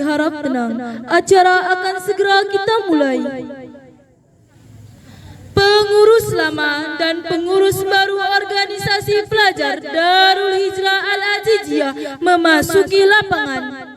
harap tenang. Acara akan segera kita mulai. Pengurus lama dan pengurus baru organisasi pelajar Darul Hijrah Al-Aziziyah memasuki lapangan.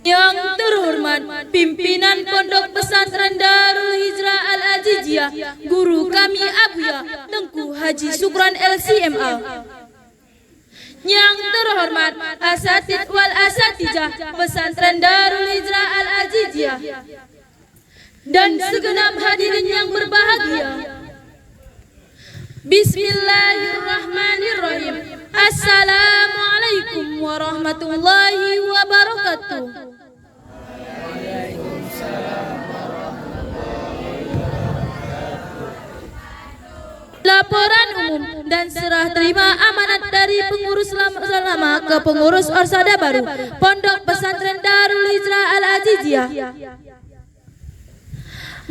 Yang terhormat pimpinan Pondok Pesantren Darul Hijrah Al-Aziziyah, guru kami Abuya Tengku Haji Sukron LCMA. Yang terhormat asatid wal asatijah Pesantren Darul Hijrah Al-Aziziyah dan segenap hadirin yang berbahagia. Bismillahirrahmanirrahim. Assalamualaikum warahmatullahi wabarakatuh. Laporan umum dan serah terima amanat dari pengurus lama ke pengurus Orsada baru Pondok Pesantren Darul Hijrah Al-Aziziyah.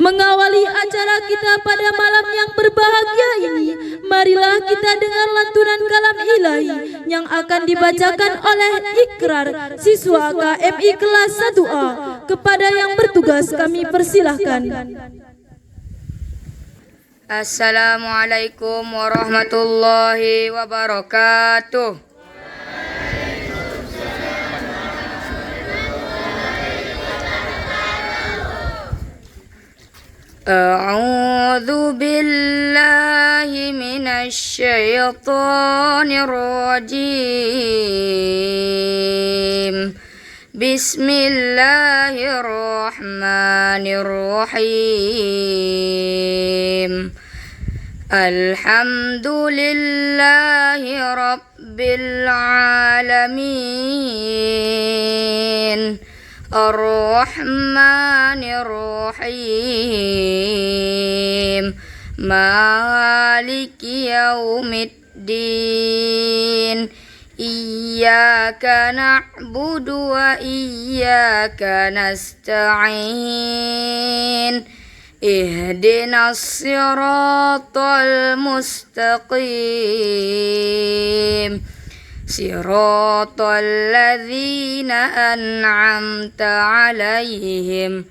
Mengawali acara kita pada malam yang berbahagia ini, marilah kita dengar lantunan kalam ilahi yang akan dibacakan oleh Ikrar siswa KMI kelas 1A. Kepada yang bertugas kami persilahkan. Assalamualaikum warahmatullahi wabarakatuh. A'udzu billahi minasy syaithanir rajim. Bismillahirrahmanirrahim. Alhamdulillahi rabbil alamin. Ar-Rahmanir-Rahim. Maliki yaumiddin. الدين إياك نعبد وإياك نستعين اهدنا الصراط المستقيم صراط الذين أنعمت عليهم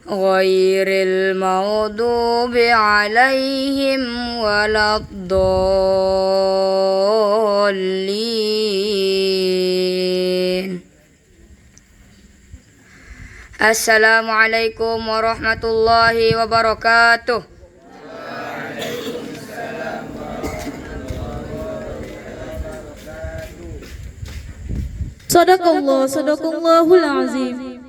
غير المغضوب عليهم ولا الضالين. Assalamualaikum warahmatullahi wabarakatuh. Sadaqallahul azim.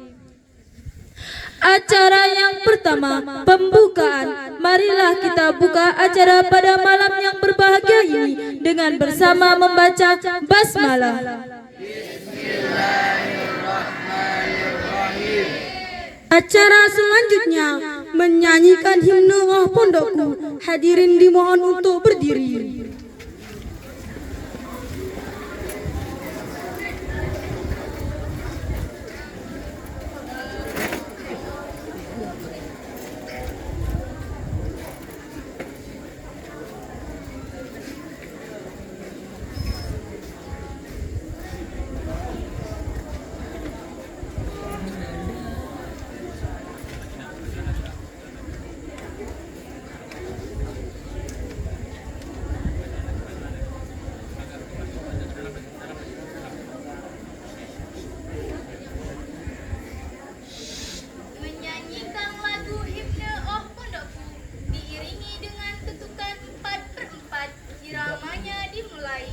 Acara yang pertama, pembukaan. Marilah kita buka acara pada malam yang berbahagia ini dengan bersama membaca basmalah. Acara selanjutnya menyanyikan himne pondokku. Hadirin dimohon untuk berdiri. Menyanyikan lagu himne Oh Pondokku diiringi dengan tutukan 4/4. Iramanya dimulai.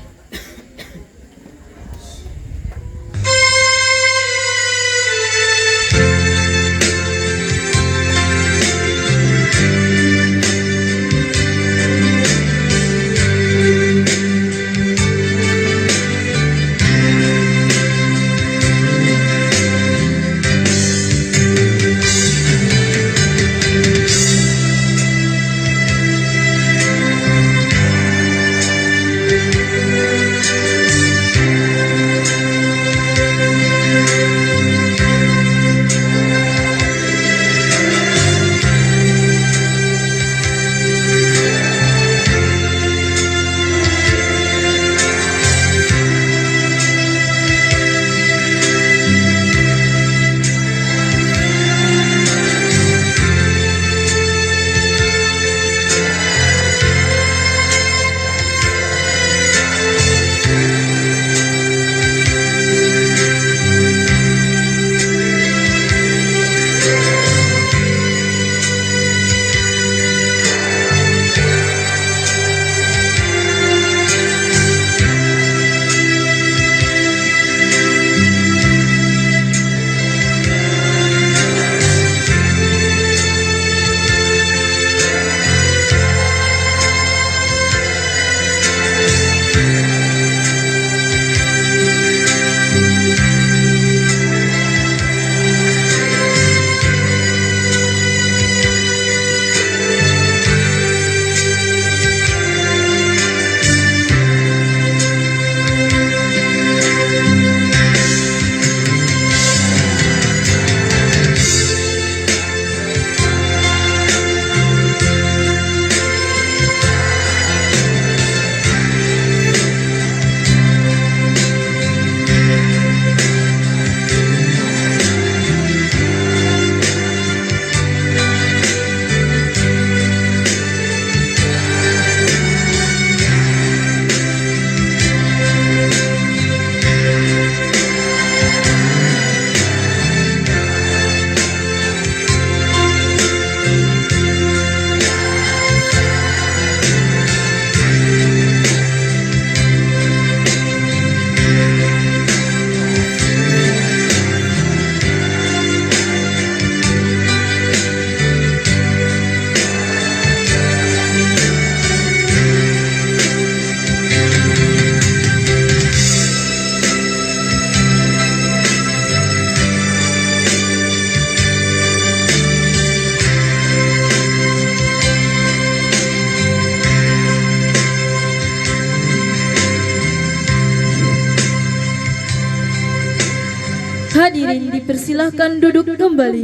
Hadirin dipersilahkan duduk kembali.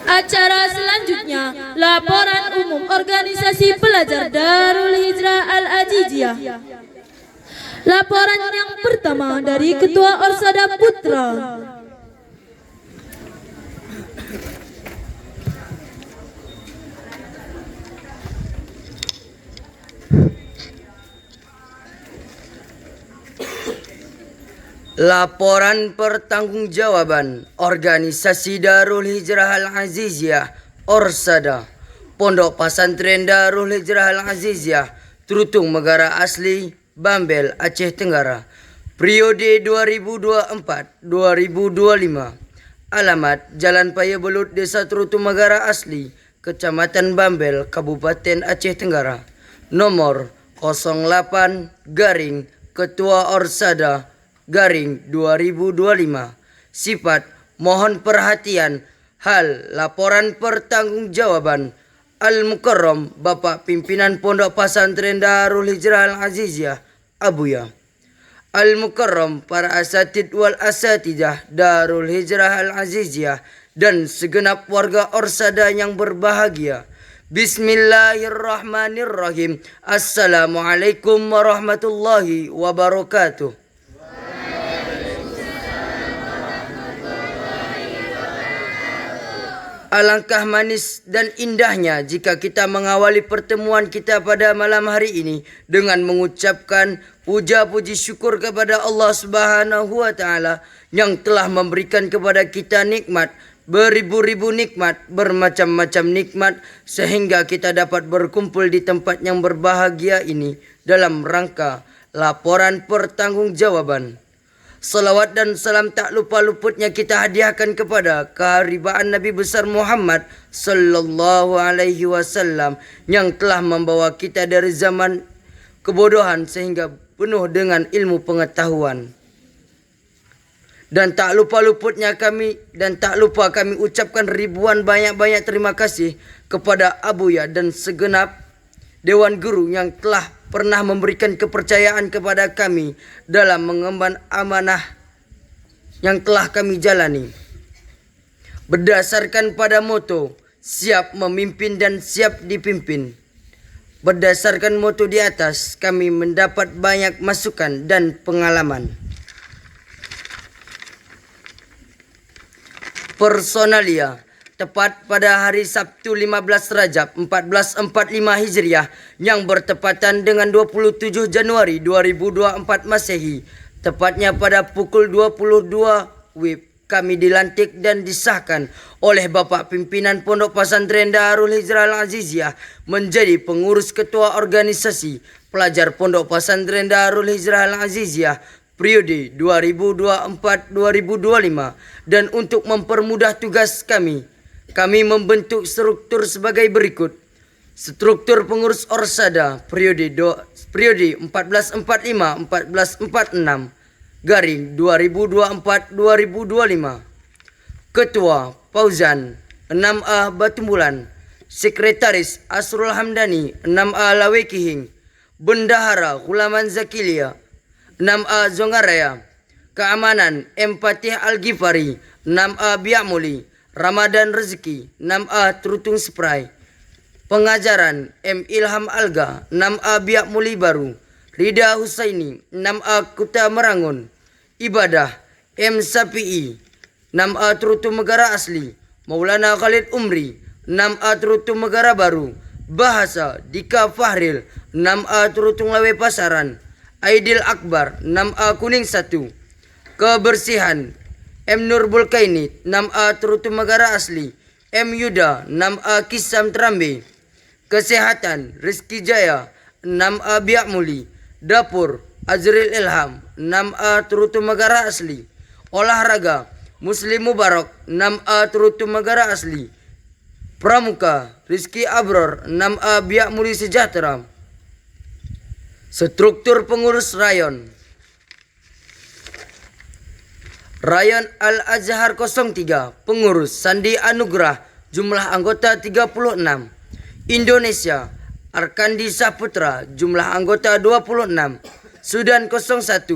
Acara selanjutnya, laporan umum organisasi pelajar Darul Hijrah Al-Aziziyah. Laporan yang pertama dari Ketua Orsada Putra. Laporan pertanggungjawaban Organisasi Darul Hijrah Al-Aziziyah Orsada Pondok Pesantren Darul Hijrah Al-Aziziyah Trutung Megara Asli Bambel, Aceh Tenggara. Periode 2024-2025. Alamat Jalan Paya Belut, Desa Trutung Megara Asli, Kecamatan Bambel, Kabupaten Aceh Tenggara. Nomor 08 garing Ketua Orsada garing 2025. Sifat mohon perhatian hal laporan pertanggungjawaban Al-Mukarram Bapak Pimpinan Pondok Pesantren Darul Hijrah Al-Aziziyah Abuya. Al-Mukarram para asatid wal asatidah Darul Hijrah Al-Aziziyah dan segenap warga Orsada yang berbahagia. Bismillahirrahmanirrahim. Assalamualaikum warahmatullahi wabarakatuh. Alangkah manis dan indahnya jika kita mengawali pertemuan kita pada malam hari ini dengan mengucapkan puja-puji syukur kepada Allah Subhanahu wa taala yang telah memberikan kepada kita nikmat, beribu-ribu nikmat, bermacam-macam nikmat sehingga kita dapat berkumpul di tempat yang berbahagia ini dalam rangka laporan pertanggungjawaban. Salawat dan salam tak lupa luputnya kita hadiahkan kepada keharibaan Nabi besar Muhammad sallallahu alaihi wasallam yang telah membawa kita dari zaman kebodohan sehingga penuh dengan ilmu pengetahuan. Dan tak lupa kami ucapkan ribuan banyak-banyak terima kasih kepada Abuya dan segenap Dewan Guru yang telah pernah memberikan kepercayaan kepada kami dalam mengemban amanah yang telah kami jalani. Berdasarkan pada moto, siap memimpin dan siap dipimpin. Berdasarkan moto di atas, kami mendapat banyak masukan dan pengalaman. Personalia. Tepat pada hari Sabtu 15 Rajab 1445 Hijriah yang bertepatan dengan 27 Januari 2024 Masehi. Tepatnya pada pukul 22 WIB kami dilantik dan disahkan oleh Bapak Pimpinan Pondok Pesantren Darul Hijrah Al-Aziziyah menjadi pengurus ketua organisasi pelajar Pondok Pesantren Darul Hijrah Al-Aziziyah periode 2024-2025. Dan untuk mempermudah tugas kami membentuk struktur sebagai berikut. Struktur pengurus Orsada periode 1445-1446 garing 2024-2025. Ketua Fauzan 6A Batumbulan. Sekretaris Asrul Hamdani 6A Lawekihing. Bendahara Hulaman Zakilia 6A Zongaraya. Keamanan M. Fatih Al-Ghifari 6A Biakmuli. Ramadan Rezeki 6A Trutung Spray. Pengajaran M. Ilham Alga 6A Biak Muli Baru. Rida Husaini 6A Kuta Merangun. Ibadah M. Sapi'i 6A Trutung Megara Asli. Maulana Khalid Umri 6A Trutung Megara Baru. Bahasa Dika Fahril 6A Trutung Lawe Pasaran. Aidil Akbar 6A Kuning 1. Kebersihan M. Nur Bulkainit 6A Trutung Megara Asli. M. Yuda 6A Kisam Terambe. Kesehatan Rizki Jaya 6A Biak Muli. Dapur Azril Ilham 6A Trutung Megara Asli. Olahraga Muslim Mubarak 6A Trutung Megara Asli. Pramuka Rizki Abror 6A Biak Muli Sejahtera. Struktur pengurus rayon. Rayon Al-Azhar 03, pengurus Sandi Anugrah, jumlah anggota 36. Indonesia, Arkandi Saputra, jumlah anggota 26. Sudan 01,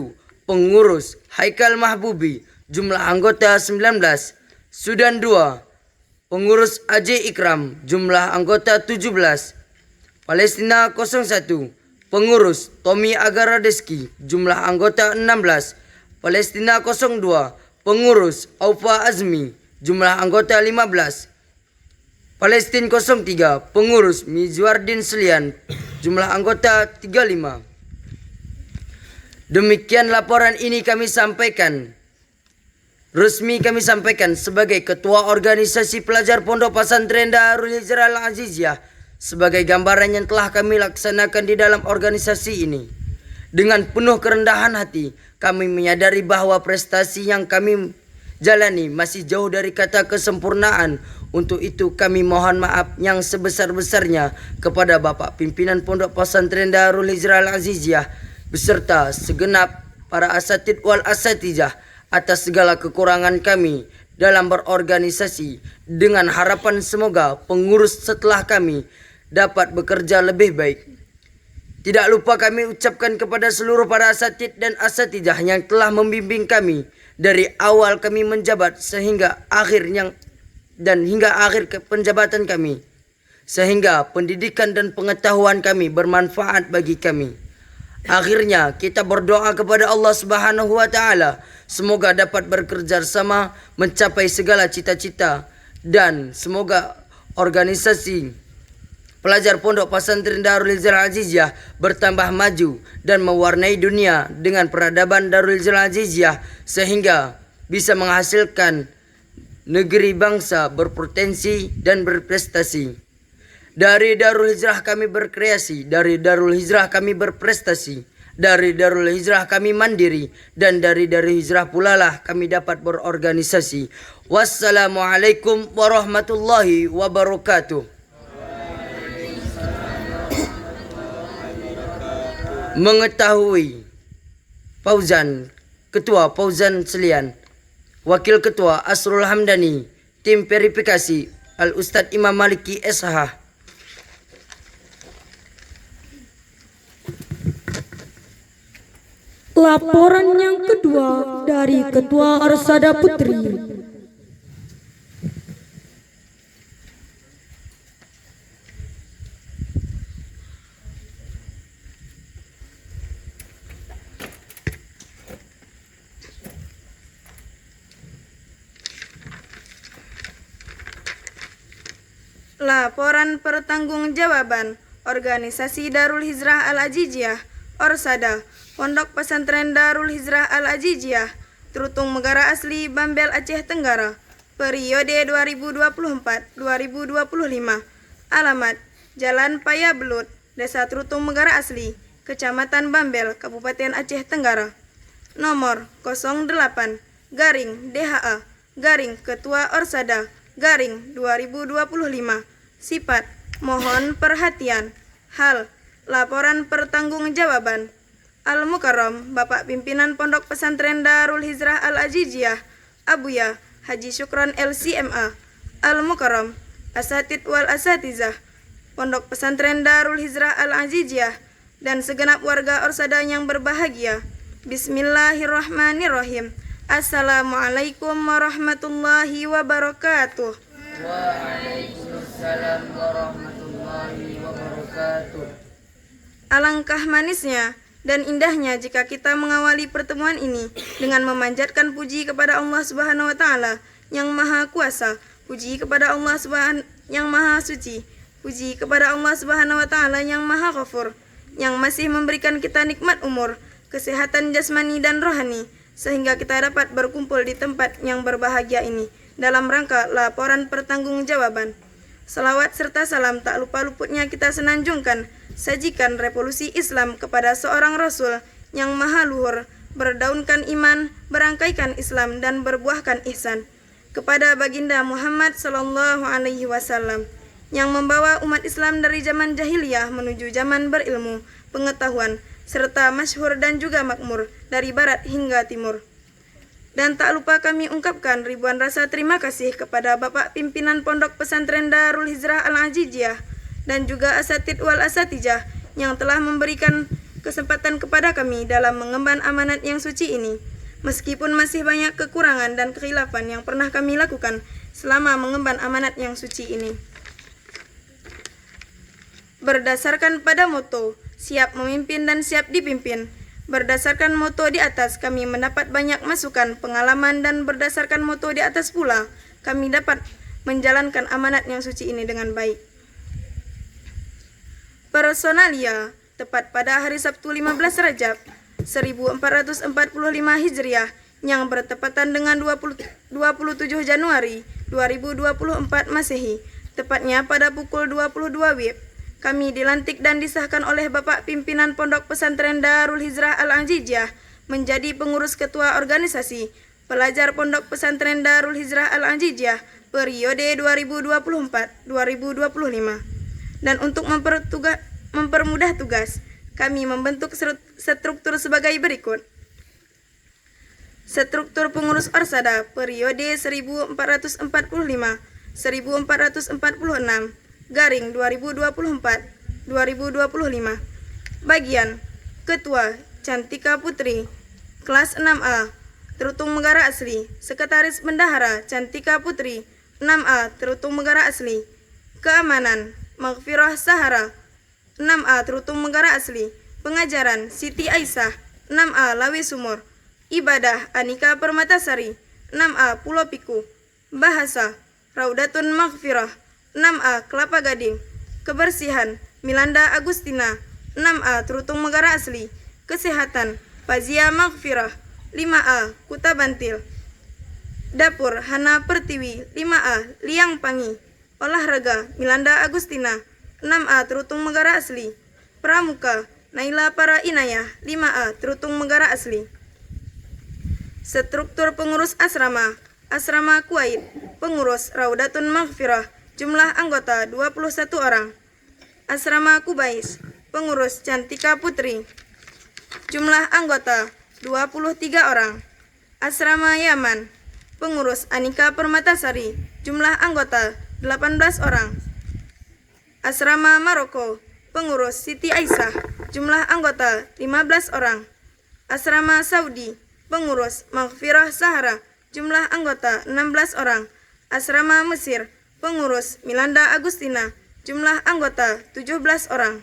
pengurus Haikal Mahbubi, jumlah anggota 19. Sudan 2, pengurus Ajay Ikram, jumlah anggota 17. Palestina 01, pengurus Tommy Agaradeski, jumlah anggota 16. Palestina 02, pengurus Aufa Azmi, jumlah anggota 15. Palestina 03, pengurus Mizwardin Selian, jumlah anggota 35. Demikian laporan ini kami sampaikan. Resmi kami sampaikan sebagai Ketua Organisasi Pelajar Pondok Pesantren Darul Hijrah Al-Aziziyah sebagai gambaran yang telah kami laksanakan di dalam organisasi ini. Dengan penuh kerendahan hati, kami menyadari bahwa prestasi yang kami jalani masih jauh dari kata kesempurnaan. Untuk itu kami mohon maaf yang sebesar-besarnya kepada Bapak Pimpinan Pondok Pesantren Darul Hijrah Al-Aziziyah beserta segenap para asatid wal asatijah atas segala kekurangan kami dalam berorganisasi, dengan harapan semoga pengurus setelah kami dapat bekerja lebih baik. Tidak lupa kami ucapkan kepada seluruh para asatid dan asatijah yang telah membimbing kami dari awal kami menjabat hingga akhir penjabatan kami, sehingga pendidikan dan pengetahuan kami bermanfaat bagi kami. Akhirnya kita berdoa kepada Allah Subhanahu wa taala semoga dapat bekerja sama mencapai segala cita-cita, dan semoga organisasi pelajar Pondok Pesantren Darul Hijrah Al-Aziziyah bertambah maju dan mewarnai dunia dengan peradaban Darul Hijrah Al-Aziziyah sehingga bisa menghasilkan negeri bangsa berpotensi dan berprestasi. Dari Darul Hijrah kami berkreasi, dari Darul Hijrah kami berprestasi, dari Darul Hijrah kami mandiri, dan dari Darul Hijrah pula lah kami dapat berorganisasi. Wassalamualaikum warahmatullahi wabarakatuh. Mengetahui Fauzan, Ketua Fauzan Selian, Wakil Ketua Asrul Hamdani, Tim Verifikasi Al-Ustadz Imam Maliki SH. Laporan yang kedua dari Ketua Arsada Putri. Laporan pertanggungjawaban Organisasi Darul Hijrah Al-Aziziyah Orsada Pondok Pesantren Darul Hijrah Al-Aziziyah Trutung Megara Asli Bambel Aceh Tenggara periode 2024-2025. Alamat Jalan Paya Belut, Desa Trutung Megara Asli, Kecamatan Bambel, Kabupaten Aceh Tenggara. Nomor 08 garing DHA garing Ketua Orsada garing 2025. Sifat mohon perhatian. Hal laporan pertanggungjawaban Al-Mukarram Bapak Pimpinan Pondok Pesantren Darul Hijrah Al-Aziziyah Abuya Haji Syukron LCMA Al-Mukarram Asatid wal Asatizah Pondok Pesantren Darul Hijrah Al-Aziziyah dan segenap warga Orsada yang berbahagia. Bismillahirrahmanirrahim. Assalamualaikum warahmatullahi wabarakatuh. Waalaikumsalam warahmatullahi wabarakatuh. Alangkah manisnya dan indahnya jika kita mengawali pertemuan ini dengan memanjatkan puji kepada Allah Subhanahu wa taala yang Maha Kuasa, puji kepada Allah yang Maha Suci, puji kepada Allah Subhanahu wa taala yang Maha Ghafur, yang masih memberikan kita nikmat umur, kesehatan jasmani dan rohani sehingga kita dapat berkumpul di tempat yang berbahagia ini dalam rangka laporan pertanggungjawaban. Salawat serta salam tak lupa luputnya kita senanjungkan sajikan revolusi Islam kepada seorang Rasul yang maha luhur, berdaunkan iman, berangkaikan Islam dan berbuahkan ihsan, kepada baginda Muhammad sallallahu alaihi wasallam yang membawa umat Islam dari zaman jahiliyah menuju zaman berilmu, pengetahuan, serta masyhur dan juga makmur dari barat hingga timur. Dan tak lupa kami ungkapkan ribuan rasa terima kasih kepada Bapak Pimpinan Pondok Pesantren Darul Hijrah Al-Aziziyah dan juga asatid wal asatijah yang telah memberikan kesempatan kepada kami dalam mengemban amanat yang suci ini. Meskipun masih banyak kekurangan dan kekhilafan yang pernah kami lakukan selama mengemban amanat yang suci ini. Berdasarkan pada moto, siap memimpin dan siap dipimpin. Berdasarkan moto di atas, kami mendapat banyak masukan, pengalaman, dan berdasarkan moto di atas pula, kami dapat menjalankan amanat yang suci ini dengan baik. Personalia, tepat pada hari Sabtu 15 Rajab 1445 Hijriah yang bertepatan dengan 27 Januari 2024 Masehi, tepatnya pada pukul 22 WIB. Kami dilantik dan disahkan oleh Bapak Pimpinan Pondok Pesantren Darul Hijrah Al-Ajijiyah menjadi pengurus ketua organisasi pelajar Pondok Pesantren Darul Hijrah Al-Ajijiyah periode 2024-2025. Dan untuk mempermudah tugas, kami membentuk struktur sebagai berikut. Struktur pengurus Orsada periode 1445-1446 garing 2024-2025. Bagian Ketua Cantika Putri Kelas 6A Terutung Megara Asli. Sekretaris Bendahara Cantika Putri 6A Terutung Megara Asli. Keamanan Maghfirah Sahara 6A Terutung Megara Asli. Pengajaran Siti Aisyah 6A Lawi Sumur. Ibadah Anika Permatasari 6A Pulau Piku. Bahasa Raudatun Maghfirah 6A Kelapa Gading. Kebersihan Milanda Agustina 6A Terutung Megara Asli. Kesehatan Fazia Maghfirah 5A Kuta Bantil. Dapur Hana Pertiwi 5A Liang Pangi. Olahraga Milanda Agustina 6A Terutung Megara Asli. Pramuka Naila Para Inayah 5A Terutung Megara Asli. Struktur pengurus asrama Asrama Kuwait. Pengurus Raudatun Maghfirah. Jumlah anggota 21 orang. Asrama Kubais. Pengurus Cantika Putri. Jumlah anggota 23 orang. Asrama Yaman. Pengurus Anika Permatasari. Jumlah anggota 18 orang. Asrama Maroko. Pengurus Siti Aisyah. Jumlah anggota 15 orang. Asrama Saudi. Pengurus Maghfirah Sahara. Jumlah anggota 16 orang. Asrama Mesir. Pengurus Milanda Agustina. Jumlah anggota 17 orang.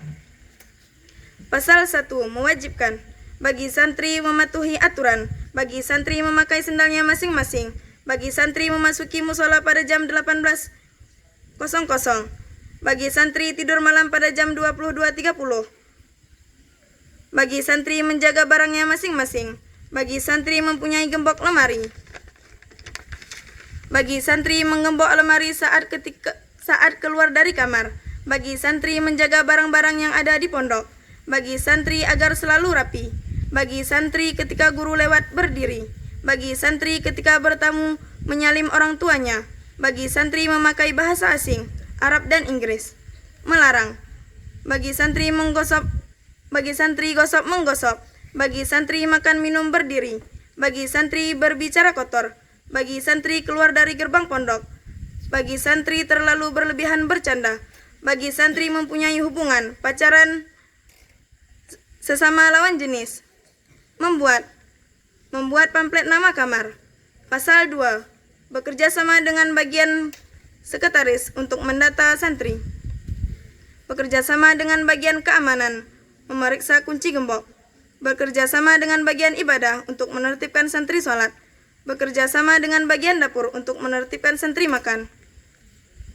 Pasal 1 mewajibkan bagi santri mematuhi aturan, bagi santri memakai sendalnya masing-masing, bagi santri memasuki musola pada jam 18.00, bagi santri tidur malam pada jam 22.30, bagi santri menjaga barangnya masing-masing, bagi santri mempunyai gembok lemari, bagi santri menggembok lemari saat keluar dari kamar, bagi santri menjaga barang-barang yang ada di pondok, bagi santri agar selalu rapi, bagi santri ketika guru lewat berdiri, bagi santri ketika bertamu menyalim orang tuanya, bagi santri memakai bahasa asing, Arab dan Inggris. Melarang bagi santri menggosok, bagi santri gosok menggosok, bagi santri makan minum berdiri, bagi santri berbicara kotor, bagi santri keluar dari gerbang pondok, bagi santri terlalu berlebihan bercanda, bagi santri mempunyai hubungan pacaran sesama lawan jenis. Membuat pamflet nama kamar. Pasal 2. Bekerja sama dengan bagian sekretaris untuk mendata santri. Bekerja sama dengan bagian keamanan, memeriksa kunci gembok. Bekerja sama dengan bagian ibadah untuk menertibkan santri sholat. Bekerja sama dengan bagian dapur untuk menertibkan santri makan.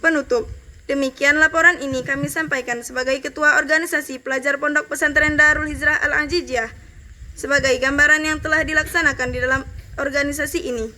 Penutup. Demikian laporan ini kami sampaikan sebagai Ketua Organisasi Pelajar Pondok Pesantren Darul Hijrah Al-Ajijiyah sebagai gambaran yang telah dilaksanakan di dalam organisasi ini.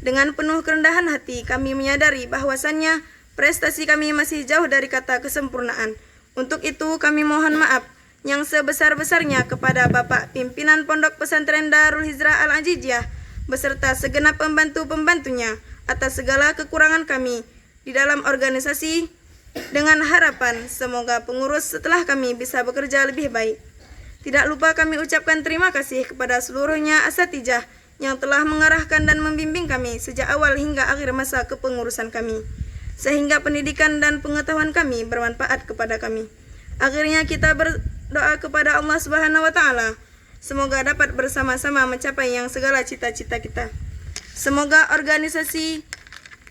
Dengan penuh kerendahan hati kami menyadari bahwasannya prestasi kami masih jauh dari kata kesempurnaan. Untuk itu kami mohon maaf yang sebesar-besarnya kepada Bapak Pimpinan Pondok Pesantren Darul Hijrah Al-Ajijiyah beserta segenap pembantu-pembantunya atas segala kekurangan kami di dalam organisasi, dengan harapan semoga pengurus setelah kami bisa bekerja lebih baik. Tidak lupa kami ucapkan terima kasih kepada seluruhnya asatijah yang telah mengarahkan dan membimbing kami sejak awal hingga akhir masa kepengurusan kami. sehingga pendidikan dan pengetahuan kami bermanfaat kepada kami. Akhirnya kita berdoa kepada Allah Subhanahu wa taala, semoga dapat bersama-sama mencapai yang segala cita-cita kita. Semoga organisasi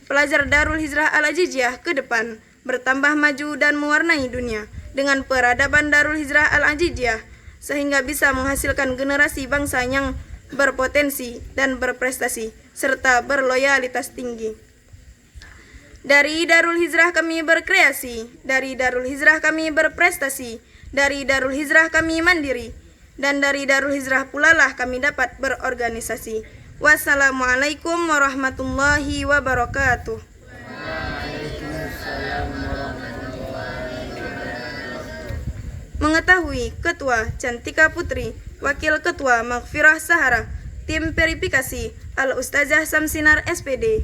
pelajar Darul Hijrah Al-Ajijiyah ke depan bertambah maju dan mewarnai dunia dengan peradaban Darul Hijrah Al-Ajijiyah, sehingga bisa menghasilkan generasi bangsa yang berpotensi dan berprestasi serta berloyalitas tinggi. Dari Darul Hijrah kami berkreasi, dari Darul Hijrah kami berprestasi, dari Darul Hijrah kami mandiri, dan dari Darul Hijrah pula lah kami dapat berorganisasi. Wassalamualaikum warahmatullahi wabarakatuh. Mengetahui Ketua Cantika Putri, Wakil Ketua Maghfirah Sahara, Tim Verifikasi Al-Ustazah Samsinar SPD.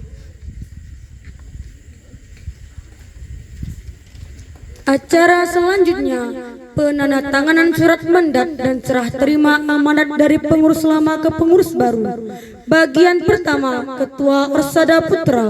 Acara selanjutnya, penandatanganan surat mandat dan serah terima amanat dari pengurus lama ke pengurus baru. Bagian pertama, Ketua Orsada Putra.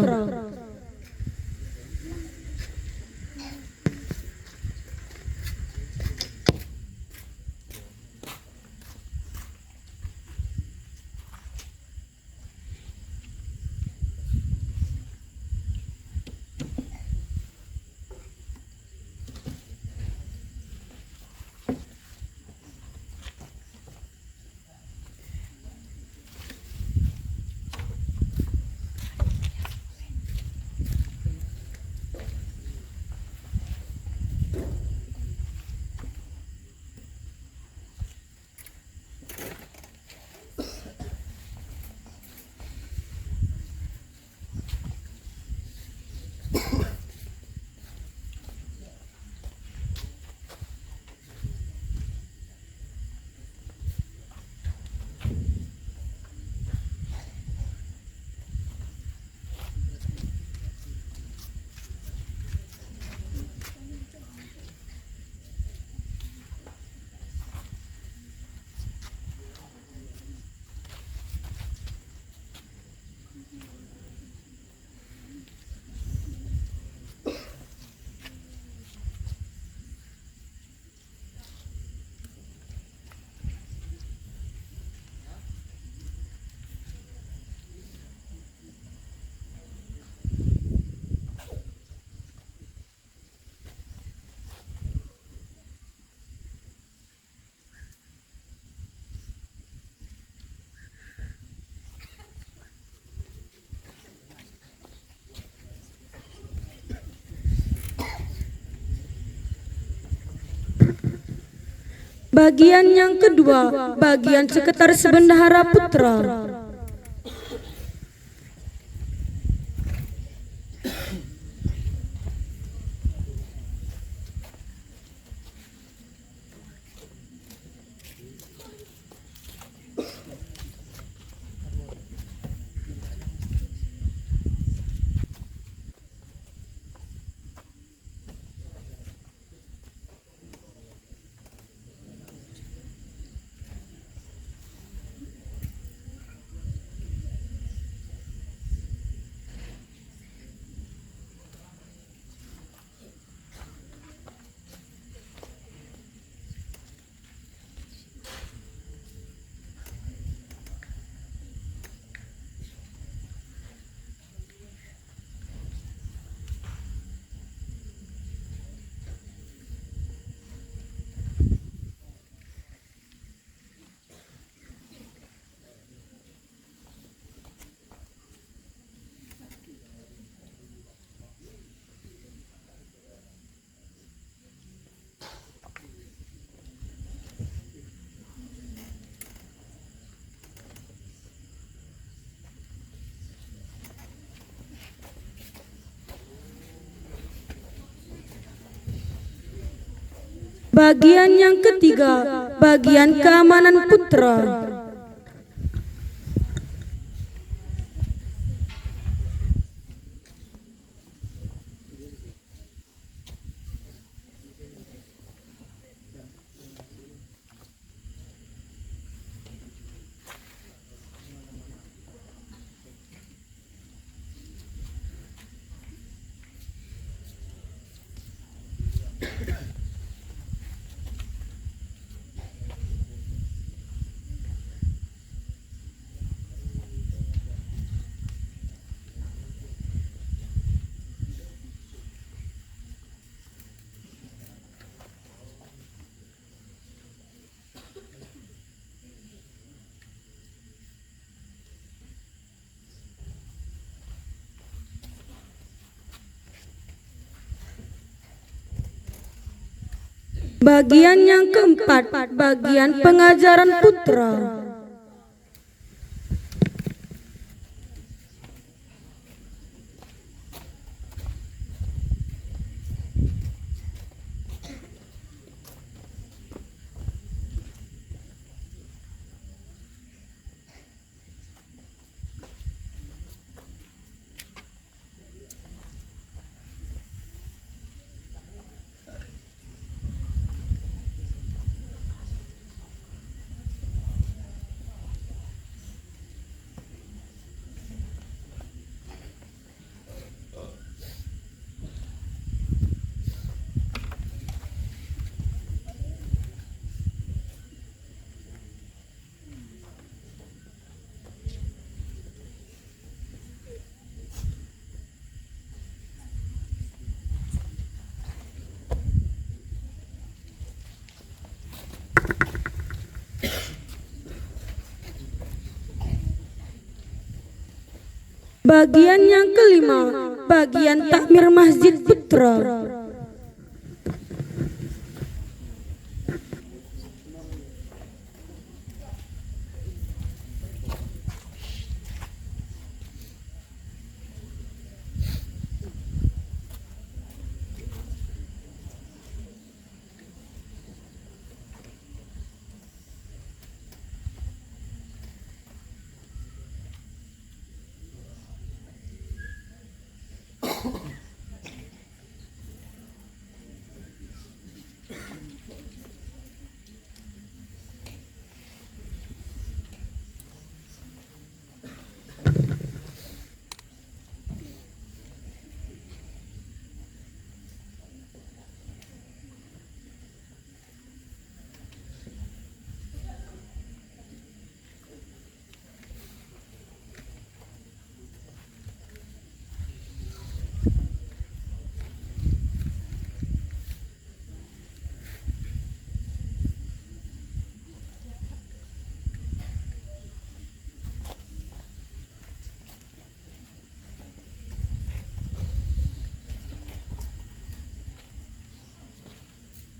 Bagian yang kedua, bagian Sekretaris Bendahara Putra. Bagian yang ketiga, bagian keamanan putra. Bagian yang keempat, bagian pengajaran putra. Bagian yang kelima, bagian takmir masjid putra.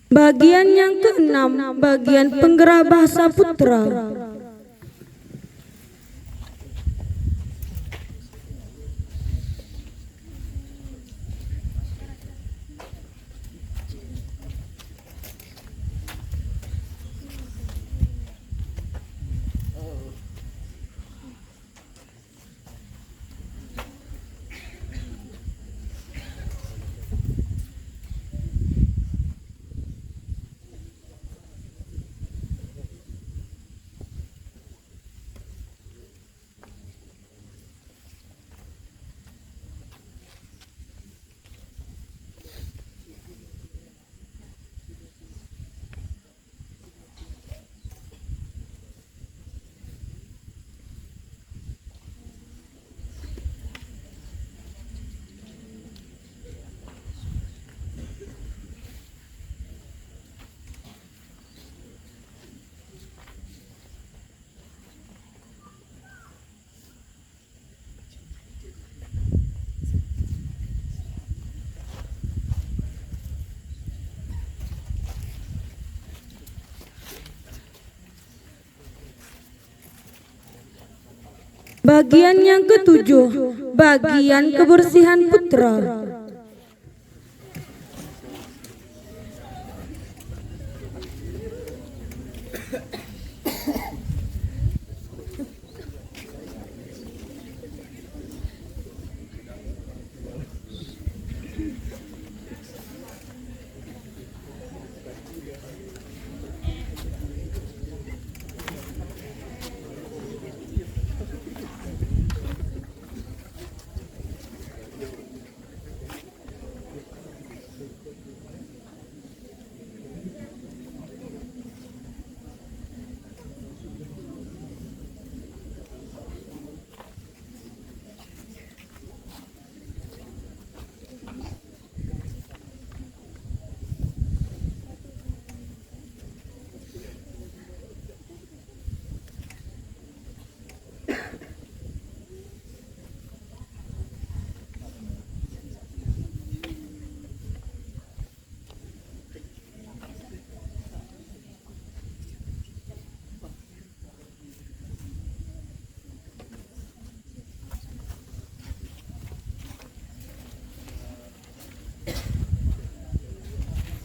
Bagian yang keenam, bagian penggerak bahasa putra. Bagian yang ketujuh, bagian kebersihan putra.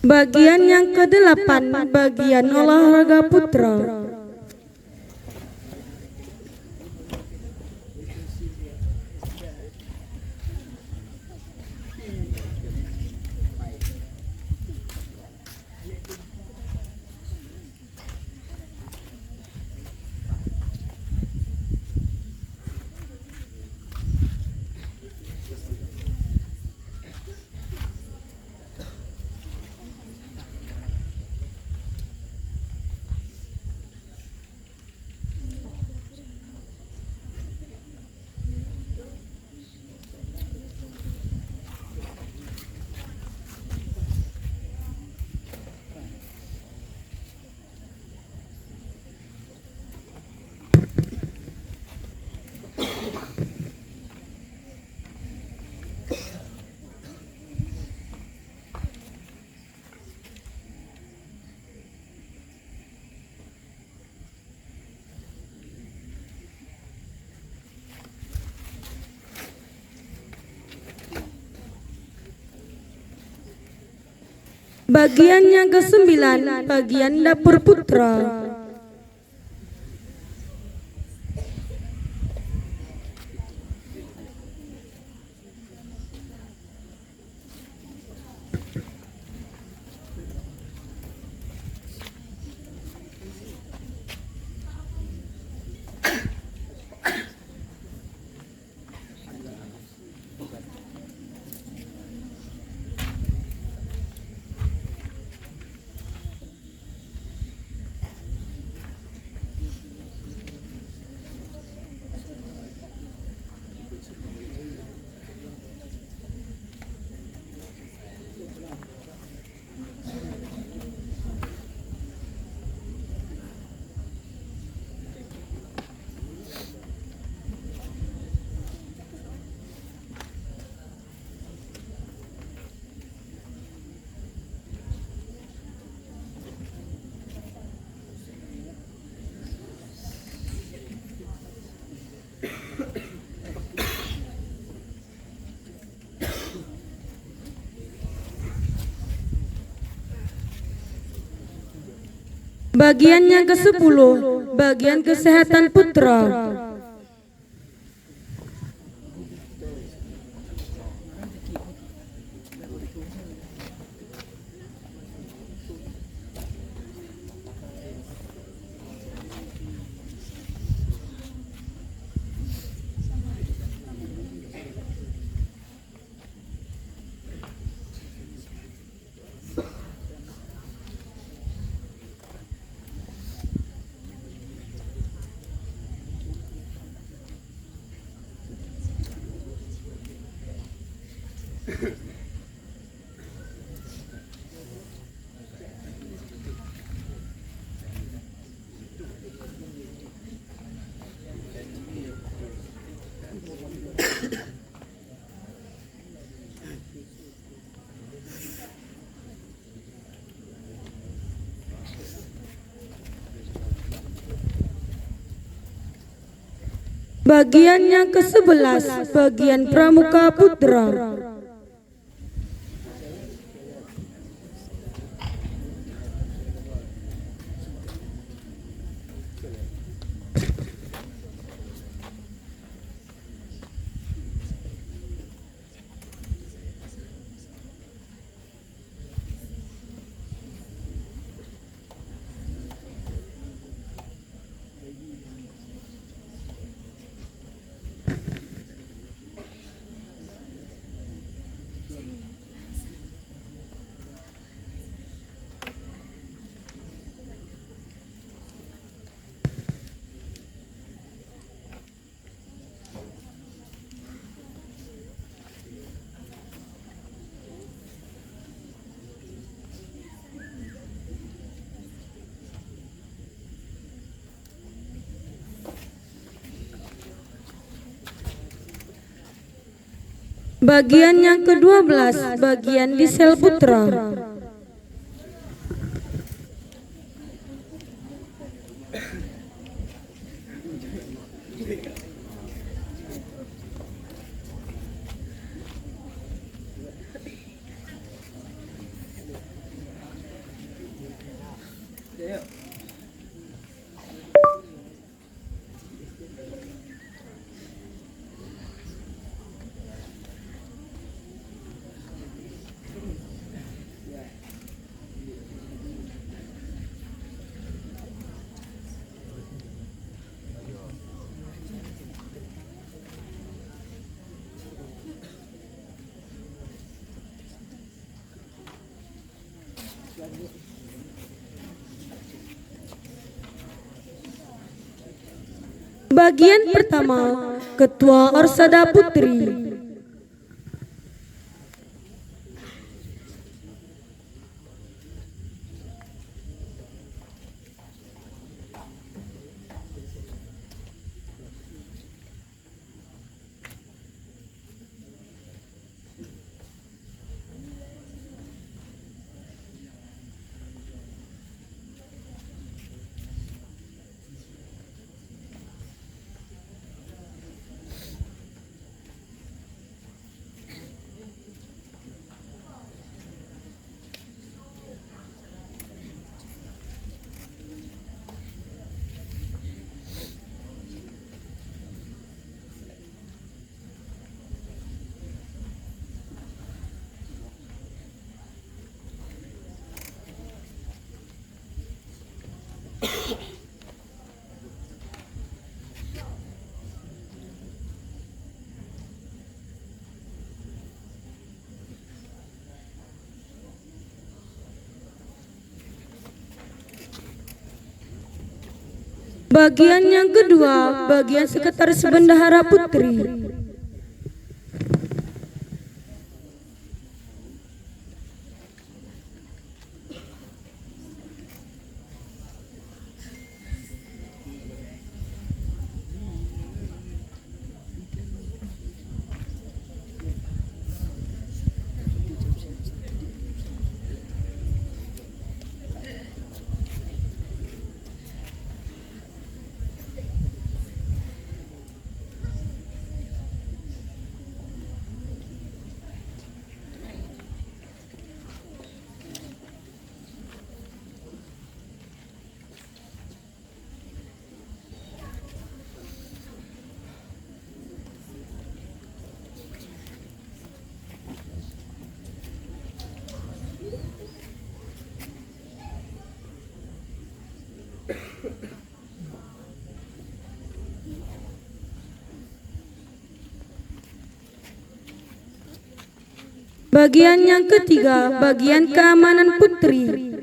Bagian yang ke-8, bagian olahraga putra. Bagian yang ke-9, bagian dapur putra. Bagian yang ke-10, bagian kesehatan putra. Bagian yang ke-11, bagian pramuka putra. Bagian yang ke-12, bagian di sel putra. Bagian pertama, Ketua Orsada Putri. Bagian yang kedua, bagian Sekretaris Bendahara Putri. Bagian yang ketiga, bagian keamanan Putri.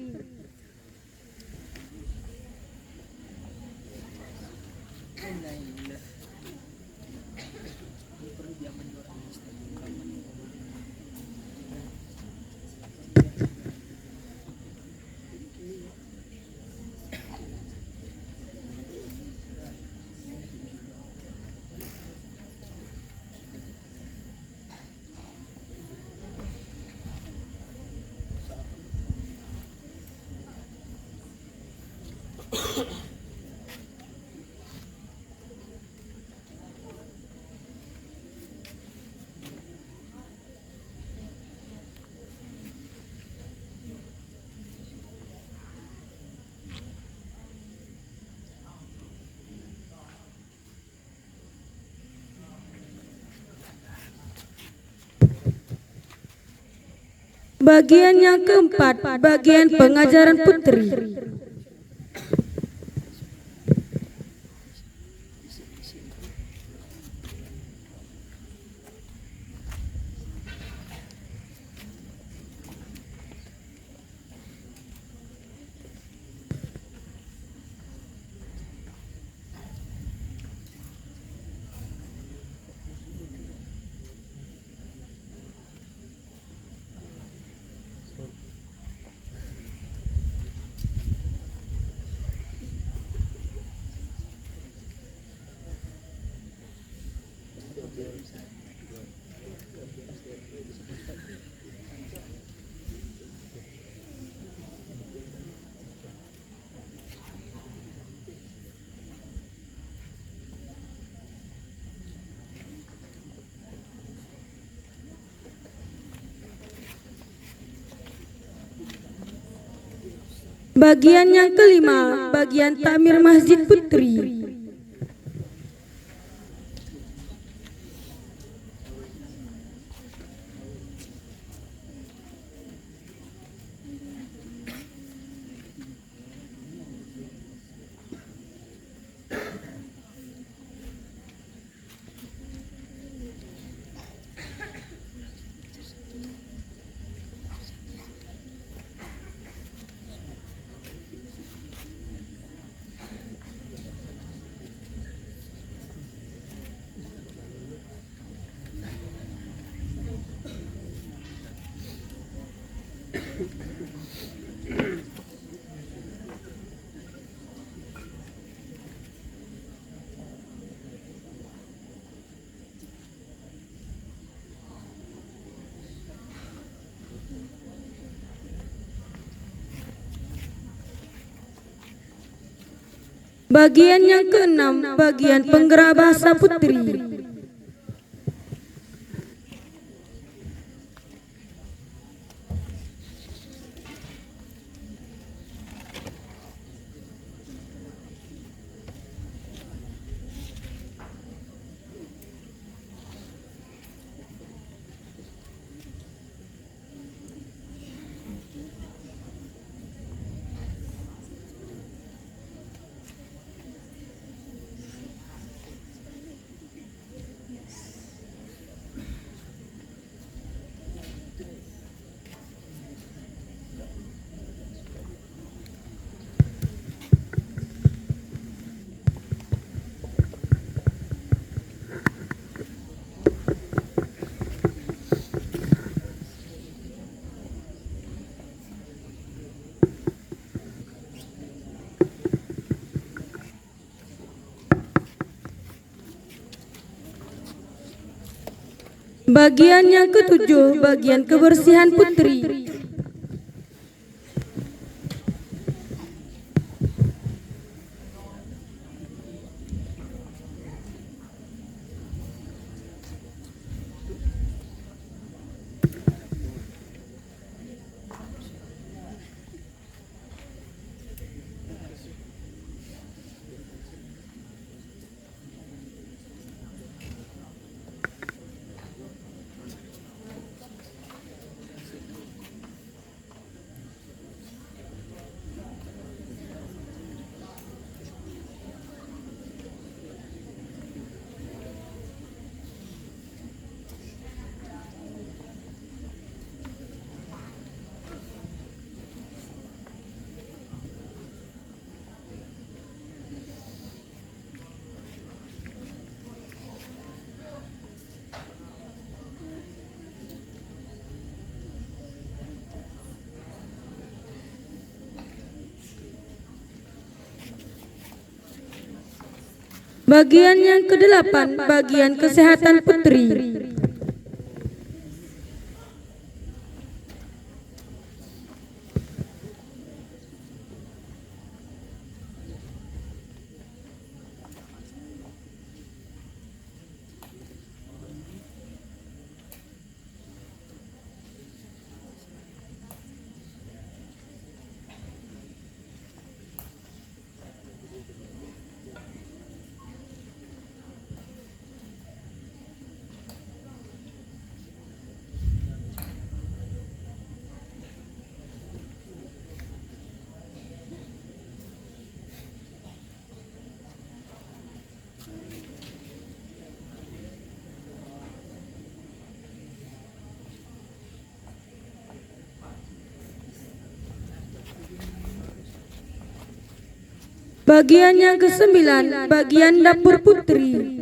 Bagian yang keempat, bagian pengajaran Putri. Bagian yang kelima, bagian takmir masjid putri. Bagian yang keenam, bagian penggerak bahasa putri. Bagian yang ketujuh, bagian kebersihan putri. Bagian yang kedelapan, bagian kesehatan putri. Bagian yang kesembilan, bagian dapur putri.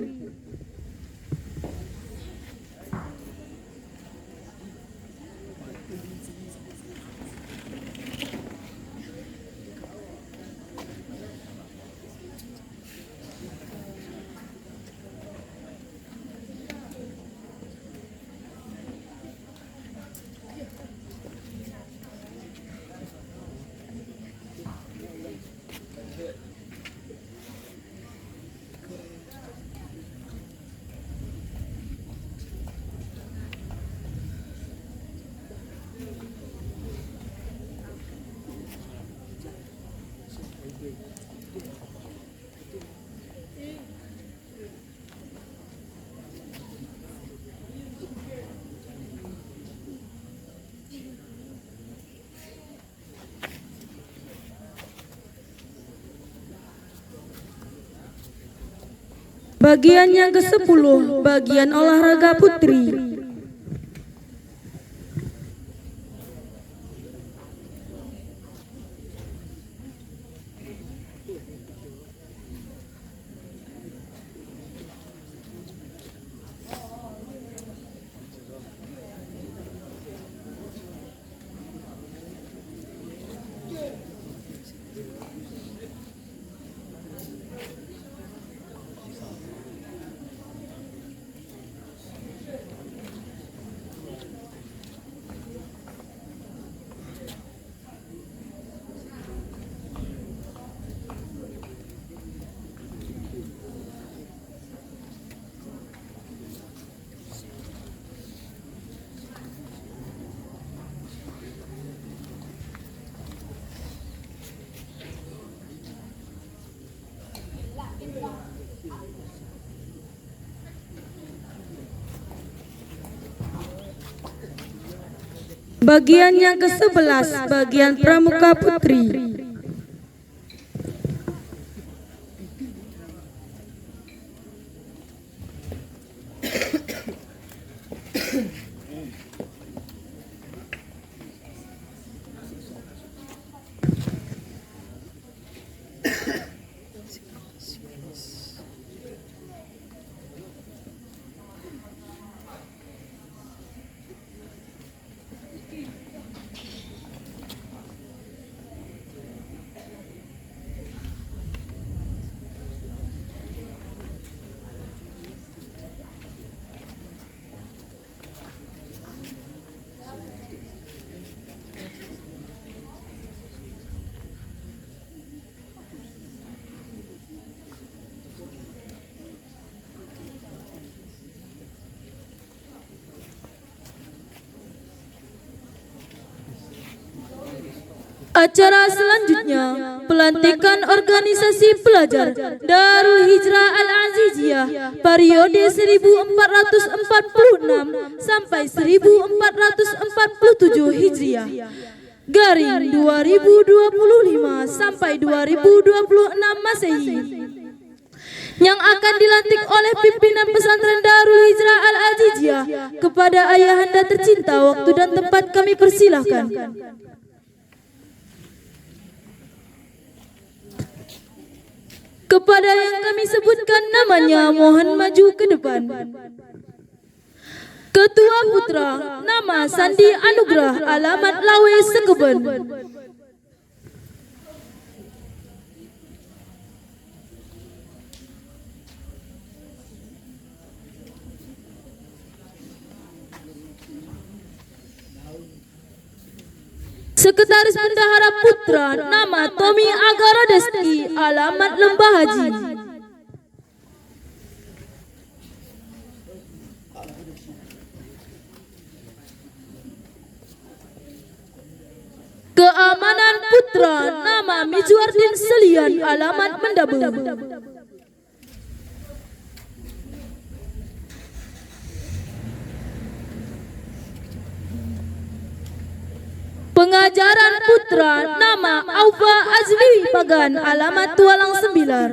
Bagian yang ke-10, bagian olahraga putri. Bagian yang ke-11, bagian pramuka putri. Acara selanjutnya, pelantikan organisasi pelajar Darul Hijrah Al-Aziziyah periode 1446 sampai 1447 Hijriah. Garing 2025 sampai 2026 Masehi. Yang akan dilantik oleh pimpinan pesantren Darul Hijrah Al-Aziziyah. Kepada ayahanda tercinta, waktu dan tempat kami persilahkan. Kepada yang kami sebutkan namanya, mohon maju ke depan. Ketua Putra, nama Sandi Anugrah, alamat Lawe Sekeben. Sekretaris Bendahara Putra, nama Tommy Agaradesti, alamat Lembah Haji. Keamanan Putra, nama Mijuardin Selian, alamat Mendabe. Pengajaran Putra, nama Aufa Azmi Pagan, alamat Tualang Sembilar.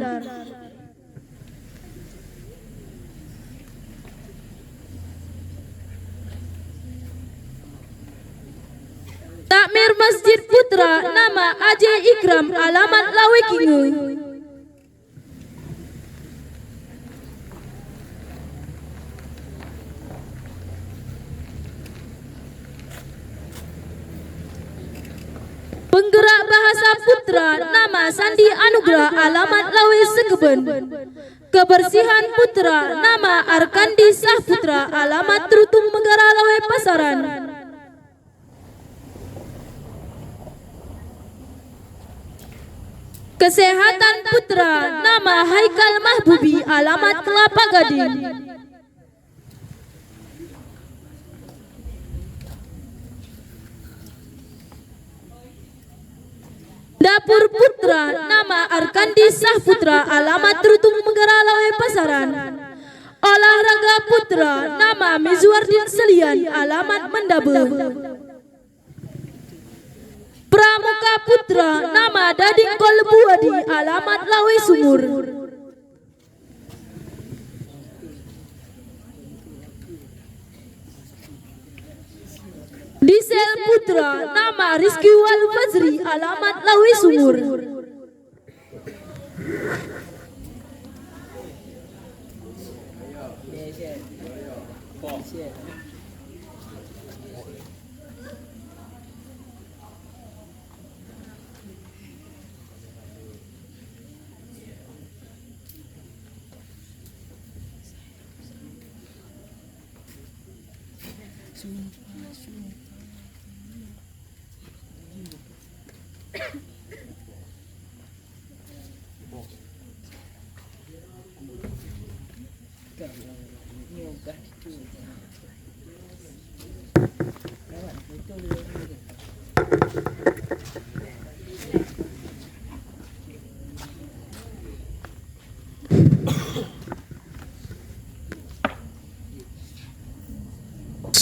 Takmir Masjid Putra, nama Aje Ikram, alamat Lawe Kingu. Penggerak Bahasa Putra, nama Sandi Anugrah, alamat Lawe Sekeben. Kebersihan Putra, nama Arkandi Sah Putra, alamat Trutung Megara Lawe Pasaran. Kesehatan Putra, nama Haikal Mahbubi, alamat Kelapa Gading. Dapur Putra, nama Arkandi Sah Putra, alamat Trutung Megara Lawe Pasaran. Olahraga Putra, nama Mizuardin Selian, alamat Mendabe. Pramuka Putra, nama Dading Kolbuadi, alamat Lawe Sumur. Disel Putra, nama Rizky Wal Fazri, alamat Lawi Sumur.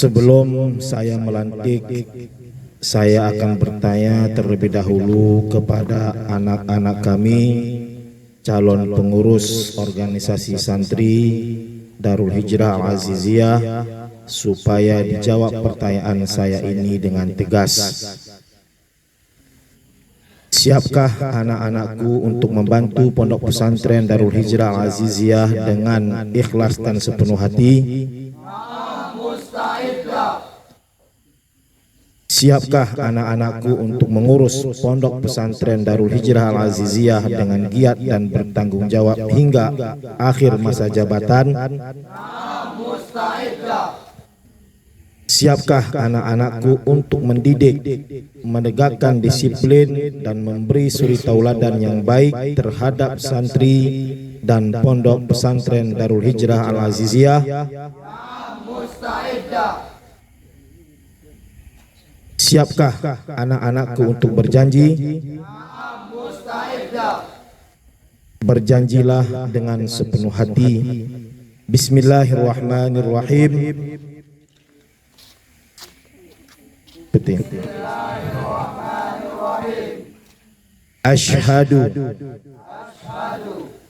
Sebelum saya melantik, saya akan bertanya terlebih dahulu kepada anak-anak kami, calon pengurus organisasi santri Darul Hijrah Al-Aziziyah, supaya dijawab pertanyaan saya ini dengan tegas. Siapkah anak-anakku untuk membantu pondok pesantren Darul Hijrah Al-Aziziyah dengan ikhlas dan sepenuh hati? Siapkah anak-anakku untuk mengurus pondok pesantren Darul Hijrah Al-Aziziyah dengan giat dan bertanggung jawab hingga akhir masa jabatan? Siapkah anak-anakku untuk mendidik, menegakkan disiplin dan memberi suri tauladan yang baik terhadap santri dan pondok pesantren Darul Hijrah Al-Aziziyah? Siapkah anak-anakku untuk berjanji? Berjanjilah dengan sepenuh hati. Bismillahirrahmanirrahim. Betul. Asyhadu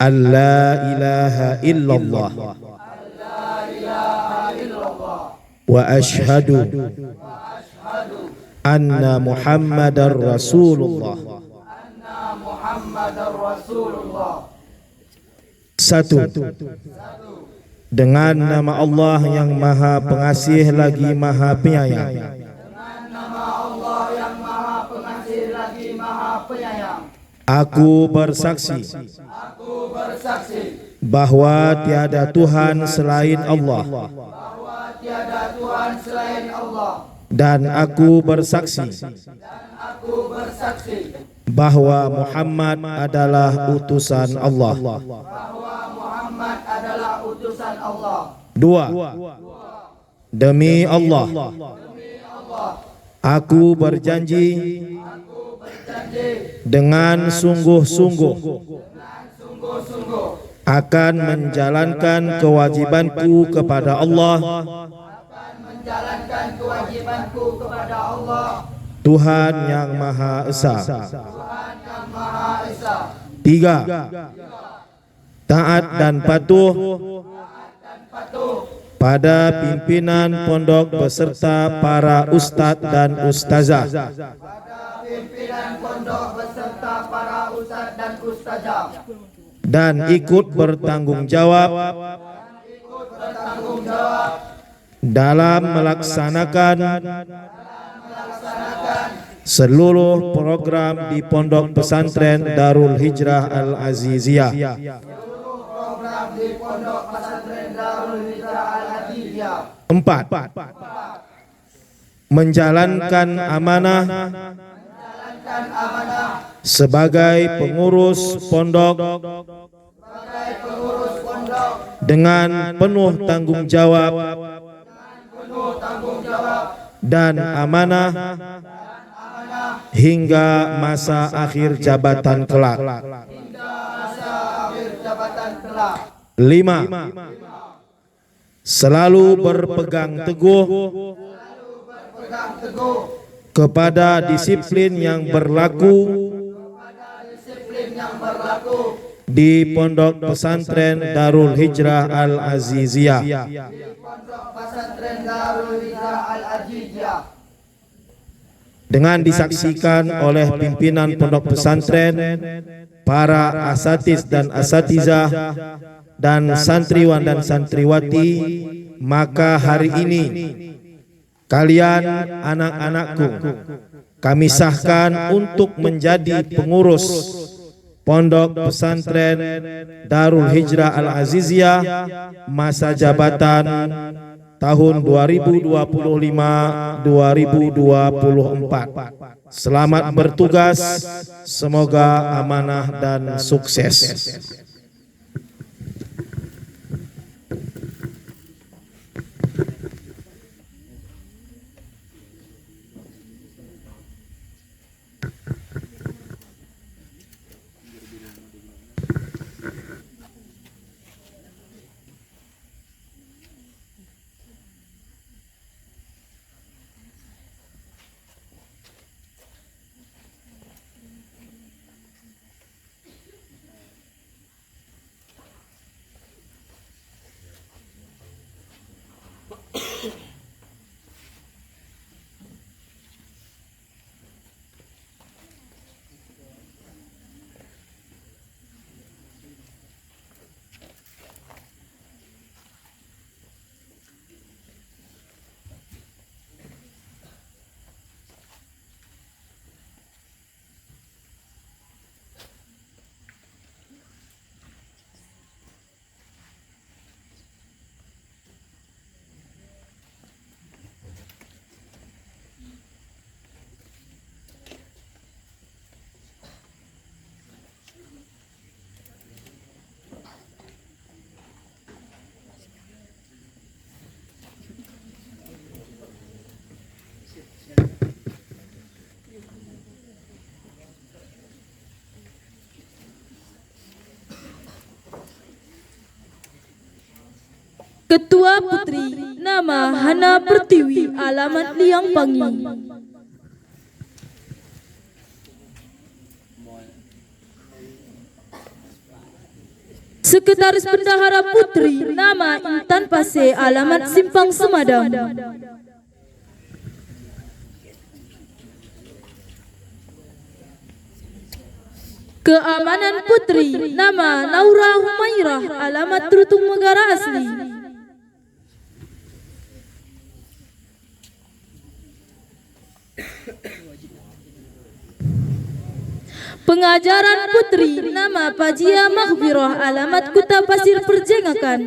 an la ilaha illallah wa asyhadu anna Muhammadar Rasulullah. Satu, dengan nama Allah yang Maha Pengasih lagi Maha Penyayang. Aku bersaksi bahwa tiada Tuhan selain Allah. Dan aku bersaksi bahwa Muhammad adalah utusan Allah. Dua, demi Allah, aku berjanji dengan sungguh-sungguh akan menjalankan kewajibanku kepada Allah, Tuhan yang Maha Esa. Tiga, taat dan patuh pada pimpinan pondok beserta para ustadz dan ustazah. Dan ikut bertanggung jawab dalam melaksanakan seluruh program di pondok pesantren Darul Hijrah Al-Aziziyah. Empat, menjalankan amanah sebagai pengurus pondok dengan penuh tanggung jawab dan amanah hingga masa akhir jabatan kelak. Lima, selalu berpegang teguh kepada disiplin yang berlaku di pondok pesantren Darul Hijrah Al-Aziziyah. dengan disaksikan oleh pimpinan pondok pesantren, para asatiz dan asatizah, dan santriwan dan santriwati, maka hari ini kalian anak-anakku kami sahkan untuk menjadi pengurus Pondok Pesantren Darul Hijrah Al-Aziziyah masa jabatan tahun 2025-2024. Selamat bertugas, semoga amanah dan sukses. Ketua Putri, nama Hana Pertiwi, alamat Liang Pangi. Sekretaris Bendahara Putri, nama Intan Pase, alamat Simpang Semadam. Keamanan Putri, nama Naura Humairah, alamat Trutung Megara Asli. Pengajaran Putri, nama Pajia Maghfirah, alamat Kuta Pasir Perjengakan.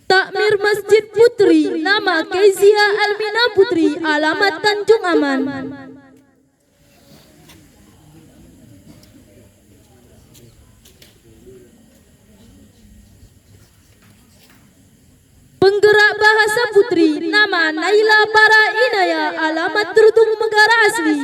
Takmir Masjid Putri, nama Kezia Almina Putri, alamat Tanjung Aman. Penggerak Bahasa Putri, nama Naila Bara Inaya, alamat Trutung Megara Asli.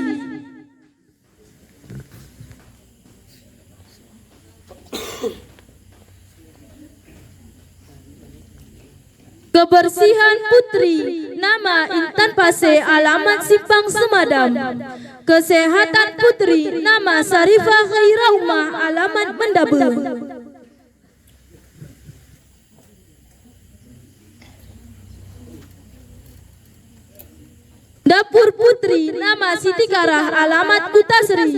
Kebersihan Putri, nama Intan Pase, alamat Simpang Semadam. Kesehatan Putri, nama Sarifah Khairaumah, alamat Mendabe. Dapur Putri, nama Siti Karah, alamat Kutasri.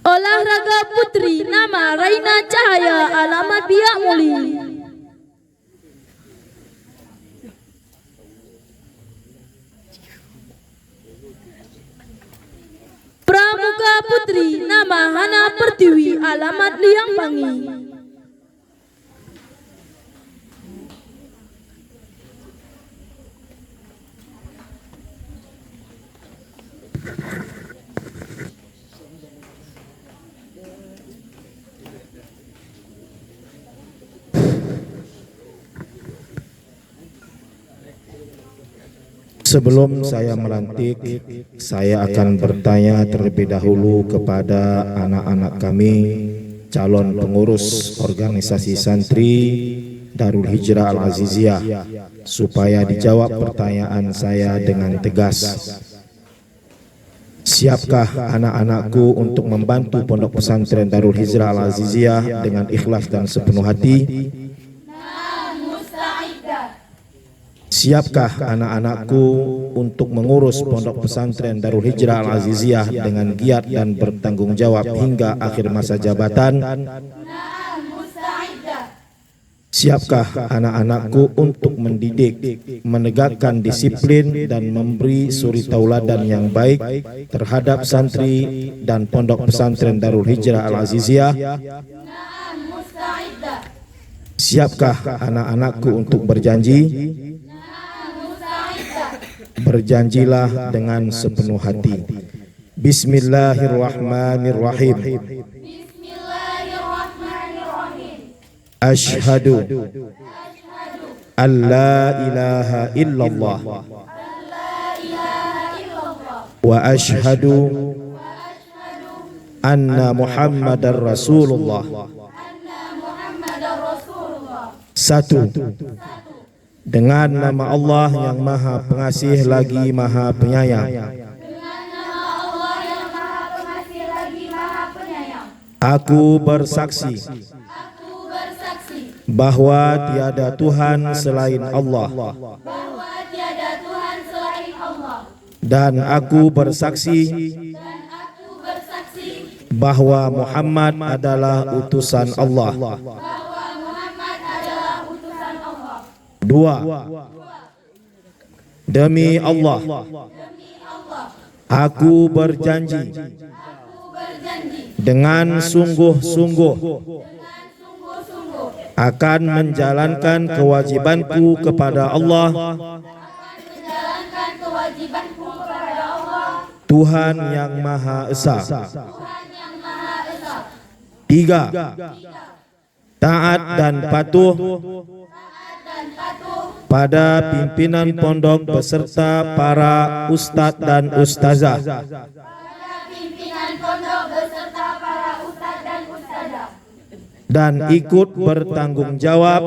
Olahraga Putri, nama Raina Cahaya, alamat Biak Muli. Pramuka Putri, nama Hana Pertiwi, alamat Liang Pangi. Sebelum saya melantik, saya akan bertanya terlebih dahulu kepada anak-anak kami, calon pengurus organisasi santri Darul Hijrah Al-Aziziyah, supaya dijawab pertanyaan saya dengan tegas. Siapkah anak-anakku untuk membantu pondok pesantren Darul Hijrah Al-Aziziyah dengan ikhlas dan sepenuh hati? Siapkah anak-anakku untuk mengurus pondok pesantren Darul Hijrah Al-Aziziyah dengan giat dan bertanggung jawab hingga akhir masa jabatan? Siapkah anak-anakku untuk mendidik, menegakkan disiplin dan memberi suri tauladan yang baik terhadap santri dan pondok pesantren Darul Hijrah Al-Aziziyah? Siapkah anak-anakku untuk berjanji? Berjanjilah dengan sepenuh hati. Bismillahirrahmanirrahim. Ashhadu an la ilaha illallah wa ashhadu anna Muhammadar Rasulullah. Satu, dengan nama Allah yang Maha Pengasih lagi Maha Penyayang. Aku bersaksi bahwa tiada Tuhan selain Allah. Dan aku bersaksi bahwa Muhammad adalah utusan Allah. Dua, demi Allah, aku berjanji dengan sungguh-sungguh akan menjalankan kewajibanku kepada Allah, Tuhan yang Maha Esa. Tiga, taat dan patuh pada pimpinan pondok beserta para ustadz dan ustazah. Dan ikut bertanggung jawab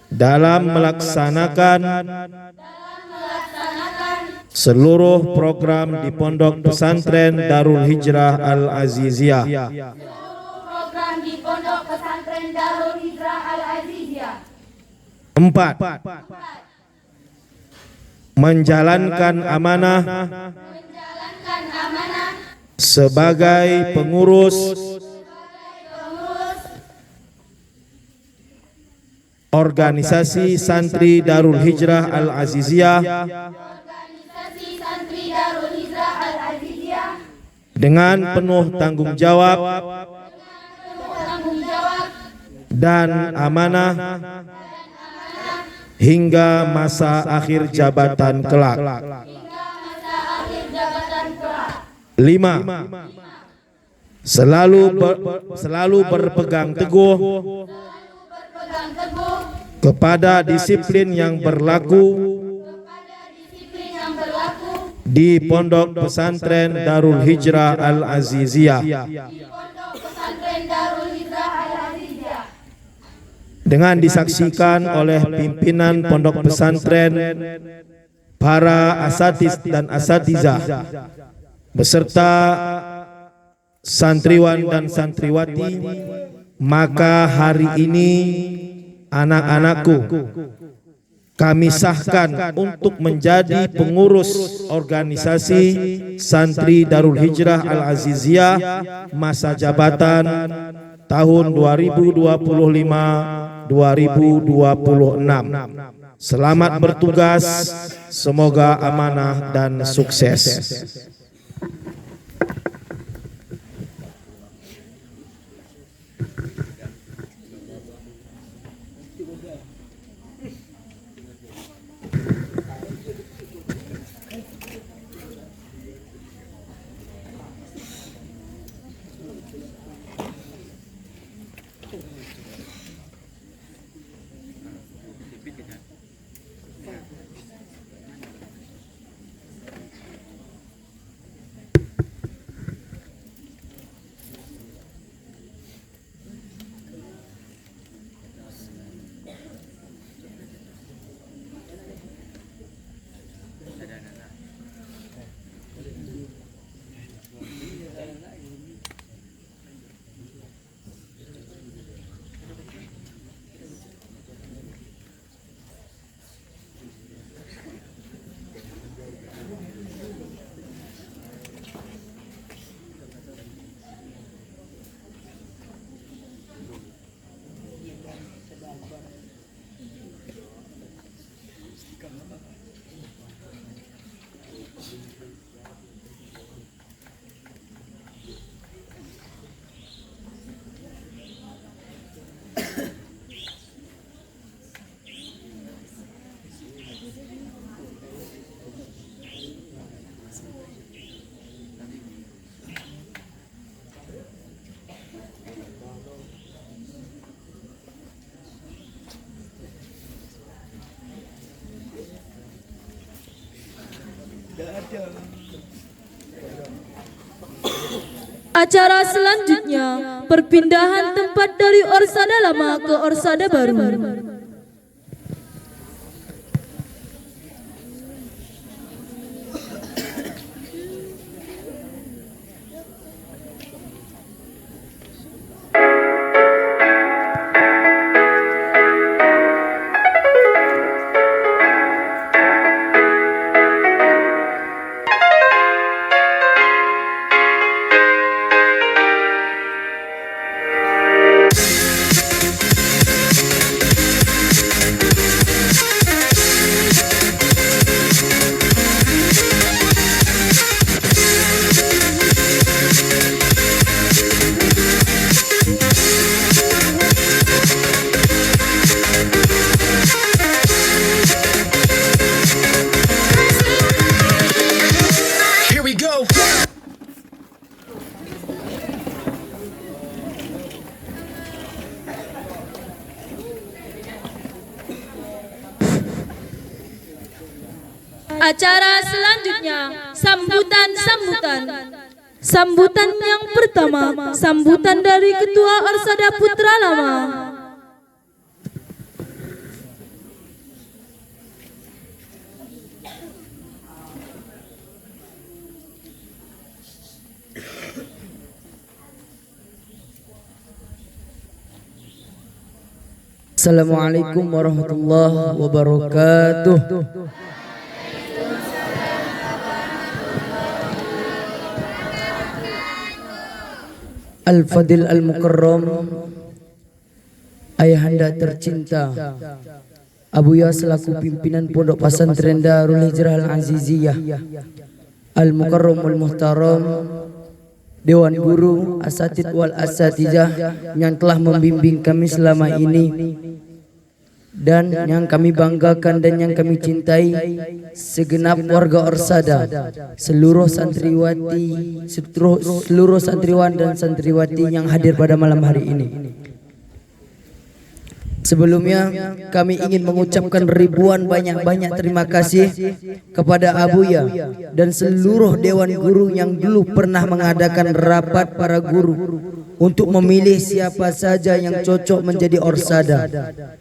dalam melaksanakan seluruh program di pondok pesantren Darul Hijrah Al-Aziziyah. Empat, menjalankan amanah sebagai pengurus organisasi santri Darul Hijrah Al-Aziziyah dengan penuh tanggung jawab dan amanah hingga masa akhir jabatan kelak. 5, selalu berpegang teguh kepada disiplin yang berlaku di pondok pesantren Darul Hijrah Al-Aziziyah dengan disaksikan oleh pimpinan pondok pesantren, para asatiz dan asatizah beserta santriwan dan santriwati. Maka hari ini anak-anakku kami sahkan untuk menjadi pengurus organisasi santri Darul Hijrah Al-Aziziyah masa jabatan tahun 2025-2026. Selamat bertugas, semoga amanah dan sukses. Acara selanjutnya, perpindahan tempat dari orsada lama ke orsada baru. Acara selanjutnya, sambutan yang pertama, sambutan dari Ketua Orsada Putra Lama. Assalamualaikum warahmatullahi wabarakatuh. Al-Fadil Al-Mukarram, ayahanda tercinta Abuya selaku pimpinan Pondok Pesantren Darul Hijrah Al-Aziziyah, Al-Mukarram Al-Muhtaram, Dewan Guru, Asatid wal Asatijah yang telah membimbing kami selama ini dan yang kami banggakan dan yang kami cintai, segenap warga Orsada, seluruh santriwati, seluruh santriwan dan santriwati yang hadir pada malam hari ini. Sebelumnya kami ingin mengucapkan ribuan banyak-banyak terima kasih kepada Abuya dan seluruh Dewan Guru yang dulu pernah mengadakan rapat para guru untuk memilih siapa saja yang cocok menjadi Orsada,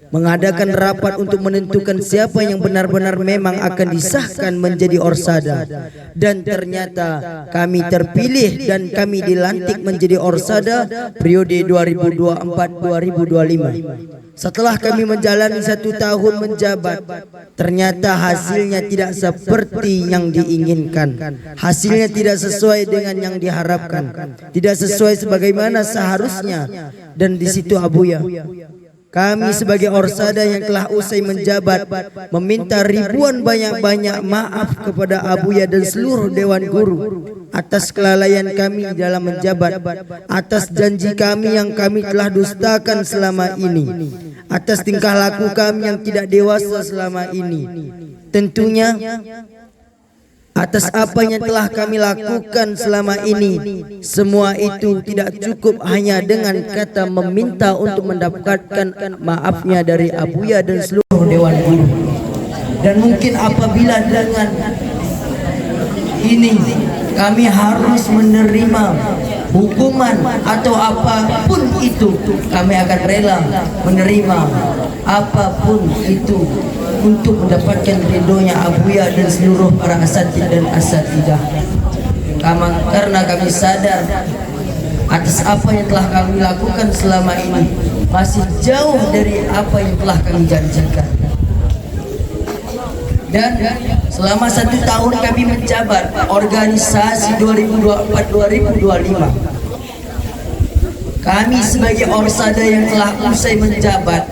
mengadakan rapat untuk menentukan siapa yang benar-benar memang akan disahkan menjadi Orsada, dan ternyata kami terpilih dan kami dilantik menjadi Orsada periode 2024-2025. Setelah kami menjalani 1 tahun menjabat, ternyata hasilnya tidak seperti yang diinginkan. Hasilnya tidak sesuai dengan yang diharapkan, tidak sesuai sebagaimana seharusnya. Dan di situ Abuya, kami sebagai Orsada yang telah usai menjabat meminta ribuan banyak-banyak maaf kepada Abuya dan seluruh Dewan Guru atas kelalaian kami dalam menjabat, atas janji kami yang kami telah dustakan selama ini, atas tingkah laku kami yang tidak dewasa selama ini. Tentunya atas apa yang telah kami lakukan selama ini, semua itu tidak cukup hanya dengan kata meminta untuk mendapatkan maafnya dari Abuya dan seluruh Dewan Guru. Dan mungkin apabila dengan ini kami harus menerima hukuman atau apapun itu, kami akan rela menerima apapun itu untuk mendapatkan ridhonya Abuya dan seluruh para asatid dan asatidah. Karena kami sadar atas apa yang telah kami lakukan selama ini masih jauh dari apa yang telah kami janjikan. Dan selama 1 tahun kami menjabat organisasi 2024-2025, kami sebagai Orsada yang telah usai menjabat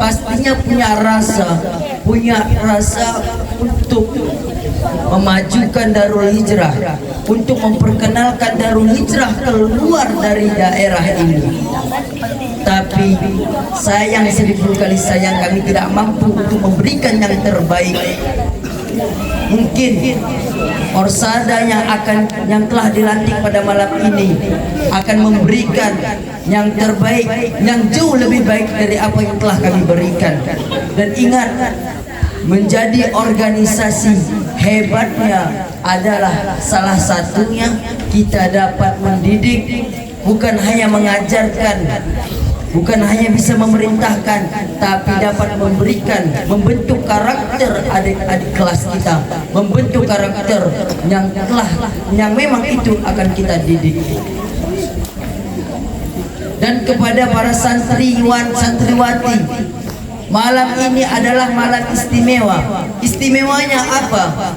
pastinya punya rasa untuk memajukan Darul Hijrah, untuk memperkenalkan Darul Hijrah keluar dari daerah ini. Tapi sayang, 1000 kali sayang, kami tidak mampu untuk memberikan yang terbaik. Mungkin Orsada yang telah dilantik pada malam ini akan memberikan yang terbaik, yang jauh lebih baik dari apa yang telah kami berikan. Dan ingat, menjadi organisasi hebatnya adalah salah satunya kita dapat mendidik, bukan hanya mengajarkan, bukan hanya bisa memerintahkan, tapi dapat memberikan, membentuk karakter adik-adik kelas kita, membentuk karakter yang memang itu akan kita didik. Dan kepada para santriwan santriwati, malam ini adalah malam istimewa. Istimewanya apa?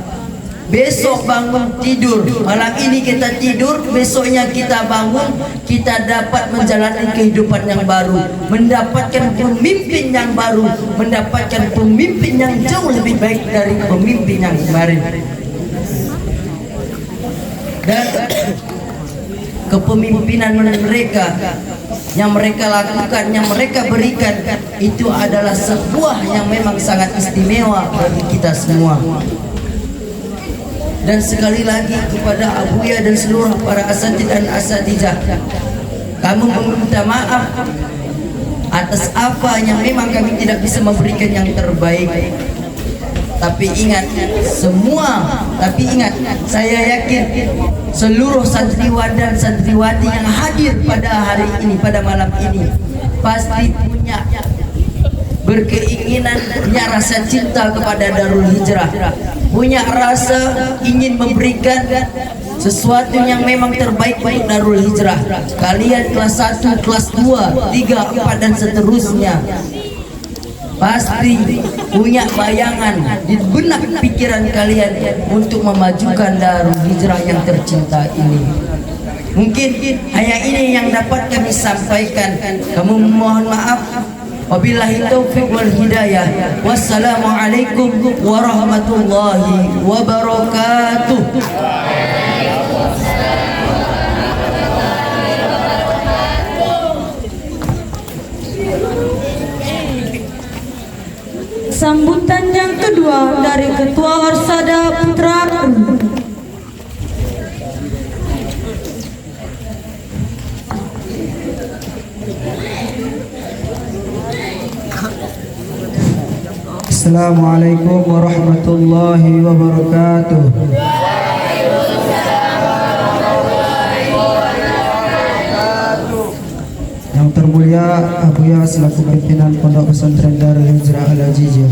Besok bangun tidur, malam ini kita tidur, besoknya kita bangun, kita dapat menjalani kehidupan yang baru, mendapatkan pemimpin yang baru, mendapatkan pemimpin yang jauh lebih baik dari pemimpin yang kemarin. Dan kepemimpinan mereka yang mereka lakukan, yang mereka berikan, itu adalah sebuah yang memang sangat istimewa bagi kita semua. Dan sekali lagi kepada Abuya dan seluruh para asatidz dan asatijah, kamu meminta maaf atas apa yang memang kami tidak bisa memberikan yang terbaik. Tapi ingat, saya yakin seluruh santriwan dan santriwati yang hadir pada hari ini, pada malam ini, pasti punya berkeinginan, punya rasa cinta kepada Darul Hijrah, punya rasa ingin memberikan sesuatu yang memang terbaik untuk Darul Hijrah. Kalian kelas 1, kelas 2, 3, 4 dan seterusnya pasti punya bayangan di benak pikiran kalian untuk memajukan Darul Hijrah yang tercinta ini. Mungkin hanya ini yang dapat kami sampaikan. Kamu mohon maaf. Wabillahi taufiq wal hidayah. Wassalamualaikum warahmatullahi wabarakatuh. Sambutan yang kedua dari Ketua Orsada Putra. Assalamualaikum warahmatullahi wabarakatuh. Yang termulia Abuya selaku pimpinan Pondok Pesantren Darul Hijrah Al-Ajijiyah,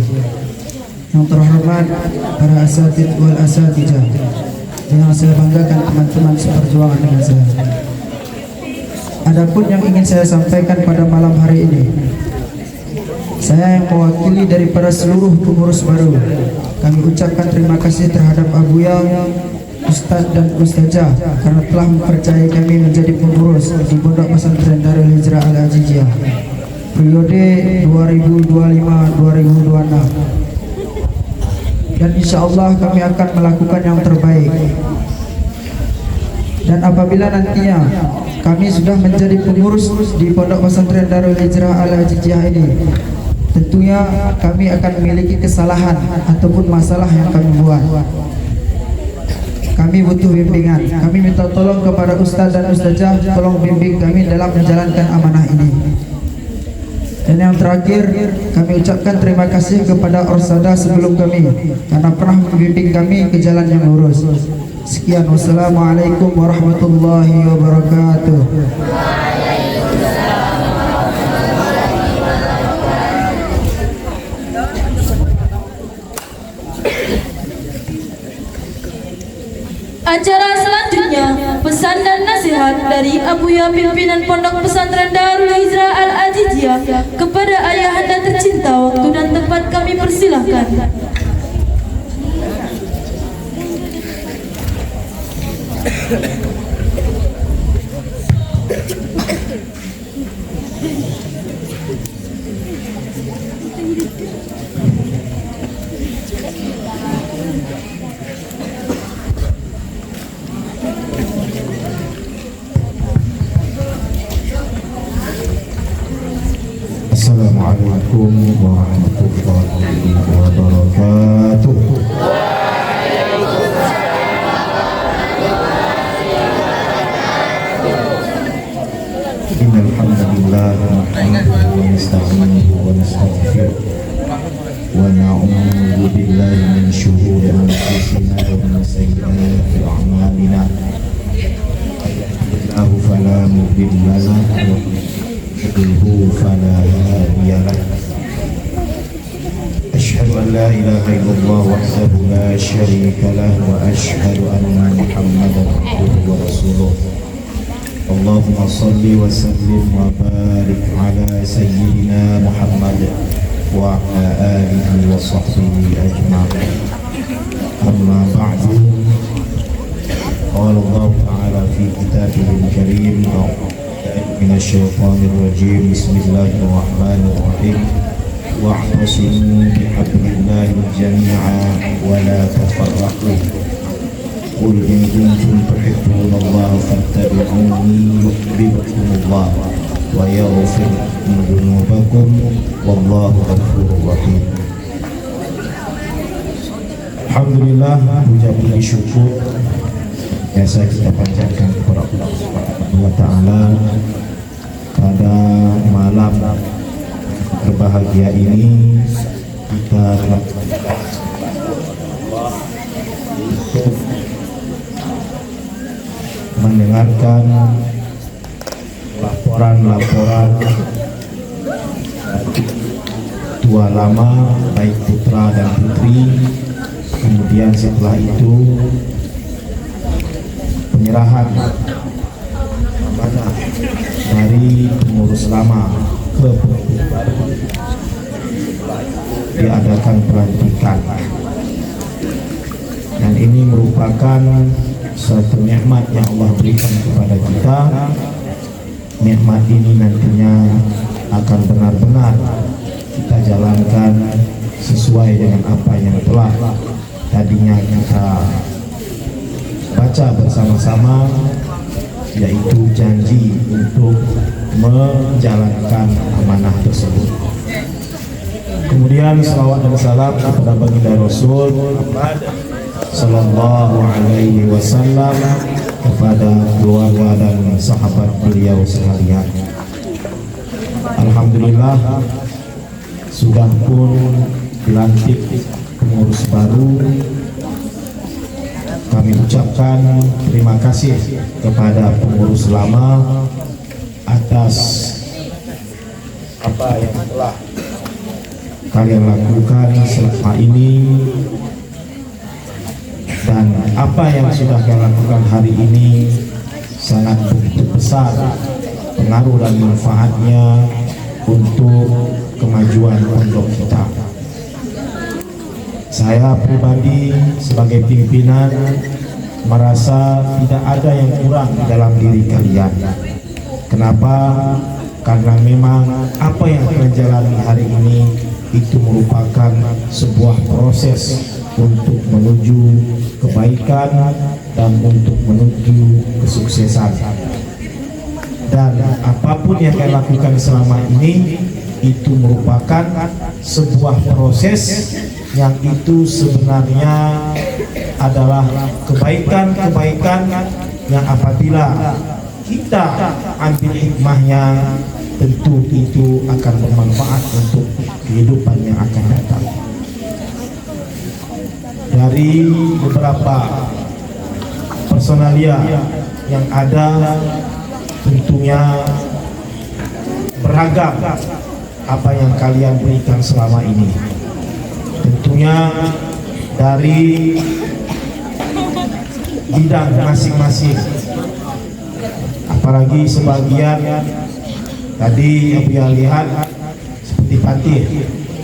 yang terhormat para asatidz wal asatijah, yang saya banggakan teman-teman seperjuangan dengan saya. Adapun yang ingin saya sampaikan pada malam hari ini, saya yang mewakili daripada seluruh pengurus baru, kami ucapkan terima kasih terhadap Abuya, Ustadz dan Ustazah karena telah mempercayai kami menjadi pengurus di Pondok Pesantren Darul Hijrah Al-Ajijiyah periode 2025-2026. Dan insya Allah kami akan melakukan yang terbaik. Dan apabila nantinya kami sudah menjadi pengurus di Pondok Pesantren Darul Hijrah Al-Ajijiyah ini, tentunya kami akan memiliki kesalahan ataupun masalah yang kami buat. Kami butuh bimbingan. Kami minta tolong kepada Ustaz dan Ustazah, tolong bimbing kami dalam menjalankan amanah ini. Dan yang terakhir, kami ucapkan terima kasih kepada Orsada sebelum kami karena pernah membimbing kami ke jalan yang lurus. Sekian, wassalamualaikum warahmatullahi wabarakatuh. Acara selanjutnya, pesan dan nasihat dari Abuya pimpinan Pondok Pesantren Darul Hijrah Al-Ajijiyah kepada ayahanda tercinta. Waktu dan tempat kami persilahkan. Assalamualaikum warahmatullahi wabarakatuh. Innal hamdalillah nahmaduhu wa nasta'inuhu wa nastaghfiruh wa na'udzu billahi min shururi anfusina wa min sayyiati فلا هادي له أشهد أن لا إله إلا الله وحده لا شريك له وأشهد أن محمدا عبده ورسوله اللهم صل وسلم وبارك على سيدنا محمد وعلى آله وصحبه أجمعين أما بعد قال الله تعالى في كتابه الكريم من الشيطان الرجيم بسم الله الرحمن الرحيم واعتصموا بحبل الله جميعا ولا تفرقوا قل إن كنتم تحبون الله فاتبعوني يحببكم الله ويغفر لكم ذنوبكم والله غفور رحيم. Alhamdulillah, puja-puji syukur biasa kita panjatkan kepada Allah Subhanahu wa taala pada malam berbahagia ini kita telah untuk mendengarkan laporan-laporan tua lama baik putra dan putri. Kemudian setelah itu penyerahan amanah dari pengurus lama ke pengurus baru, diadakan pelantikan, dan ini merupakan suatu nikmat yang Allah berikan kepada kita. Nikmat ini nantinya akan benar-benar kita jalankan sesuai dengan apa yang telah tadinya kita baca bersama-sama, yaitu janji untuk menjalankan amanah tersebut. Kemudian salawat dan salam kepada baginda Rasul Muhammad sallallahu alaihi wasallam, kepada keluarga dan sahabat beliau sekalian. Alhamdulillah sudah pun dilantik pengurus baru. Kami ucapkan terima kasih kepada pengurus lama atas apa yang telah kalian lakukan selama ini dan apa yang sudah kalian lakukan hari ini sangat begitu besar pengaruh dan manfaatnya untuk kemajuan pondok kita. Saya pribadi sebagai pimpinan merasa tidak ada yang kurang di dalam diri kalian. Kenapa? Karena memang apa yang kalian jalani hari ini itu merupakan sebuah proses untuk menuju kebaikan dan untuk menuju kesuksesan. Dan apapun yang kalian lakukan selama ini itu merupakan sebuah proses yang itu sebenarnya adalah kebaikan-kebaikan yang apabila kita ambil hikmahnya, tentu itu akan bermanfaat untuk kehidupan yang akan datang. Dari beberapa personalia yang ada, tentunya beragam apa yang kalian berikan selama ini. Tentunya dari bidang masing-masing, apalagi sebagian tadi Abu yang lihat seperti Fatih,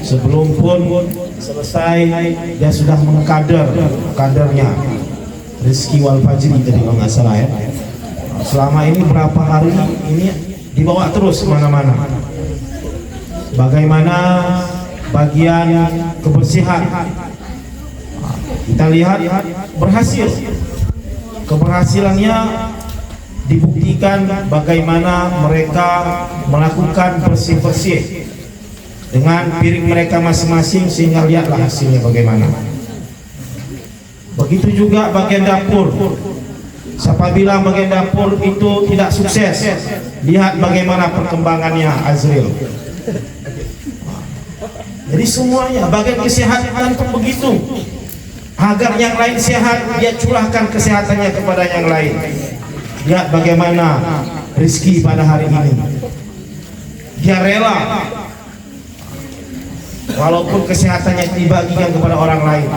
sebelum pun selesai dia sudah kadernya Rizki Wal Fajri tadi kalau nggak salah ya. Selama ini berapa hari ini dibawa terus kemana-mana. Bagaimana bagian kebersihan, kita lihat berhasil. Keberhasilannya dibuktikan bagaimana mereka melakukan bersih-bersih dengan piring mereka masing-masing, sehingga lihatlah hasilnya bagaimana. Begitu juga bagian dapur. Siapa bilang bagian dapur itu tidak sukses? Lihat bagaimana perkembangannya Azril. Jadi semuanya, bagian kesehatan pun begitu. Agar yang lain sehat, dia curahkan kesehatannya kepada yang lain. Lihat bagaimana Rizki pada hari ini. dia rela walaupun kesehatannya dibagikan kepada orang lain.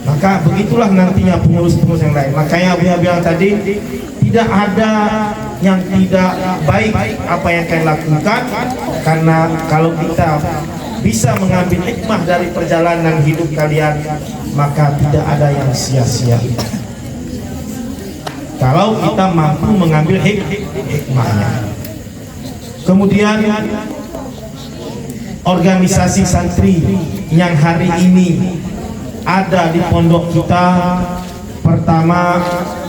Maka begitulah nantinya pengurus-pengurus yang lain. Makanya Abu bilang tadi, tidak ada yang tidak baik apa yang kalian lakukan, karena kalau kita bisa mengambil hikmah dari perjalanan hidup kalian, maka tidak ada yang sia-sia. Kalau kita mampu mengambil hikmahnya. Kemudian organisasi santri yang hari ini ada di pondok kita, pertama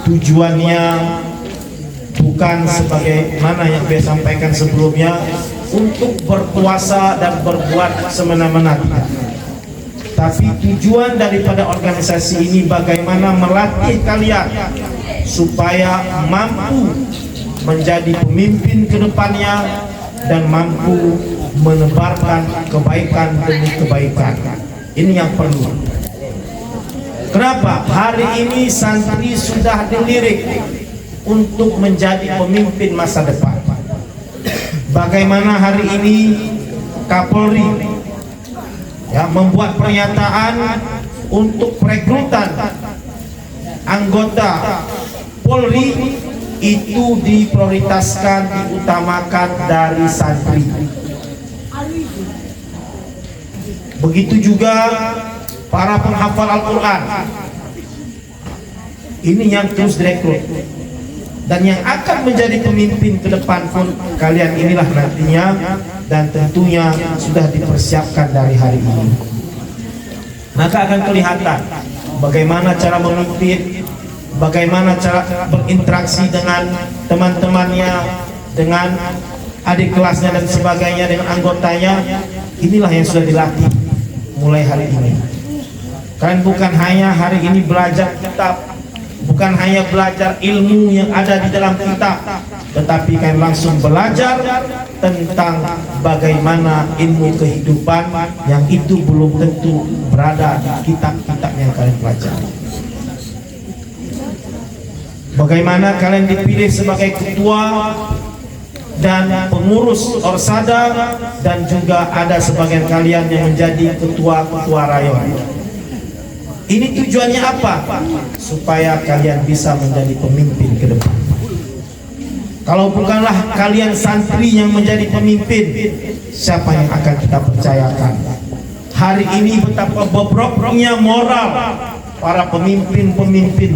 tujuannya bukan sebagaimana yang saya sampaikan sebelumnya untuk berkuasa dan berbuat semena-mena, tidak. Tapi tujuan daripada organisasi ini bagaimana melatih kalian supaya mampu menjadi pemimpin ke depannya dan mampu menebarkan kebaikan demi kebaikan. Ini yang perlu. Kenapa? Hari ini santri sudah dilirik untuk menjadi pemimpin masa depan. Bagaimana hari ini Kapolri membuat pernyataan untuk perekrutan anggota Polri itu diprioritaskan, diutamakan dari santri. Begitu juga para penghafal Al-Quran, ini yang terus direkrut, dan yang akan menjadi pemimpin ke depan pun kalian inilah nantinya, dan tentunya sudah dipersiapkan dari hari ini. Maka akan kelihatan bagaimana cara memimpin, bagaimana cara berinteraksi dengan teman-temannya, dengan adik kelasnya dan sebagainya, dengan anggotanya. Inilah yang sudah dilatih mulai hari ini. Kalian bukan hanya hari ini belajar kitab, bukan hanya belajar ilmu yang ada di dalam kitab, tetapi kalian langsung belajar tentang bagaimana ilmu kehidupan yang itu belum tentu berada di kitab-kitab yang kalian pelajari. Bagaimana kalian dipilih sebagai ketua dan pengurus Orsada, dan juga ada sebagian kalian yang menjadi ketua-ketua rayon. Ini tujuannya apa? Supaya kalian bisa menjadi pemimpin ke depan. Kalau bukanlah kalian santri yang menjadi pemimpin, siapa yang akan kita percayakan? Hari ini betapa bobroknya moral para pemimpin-pemimpin.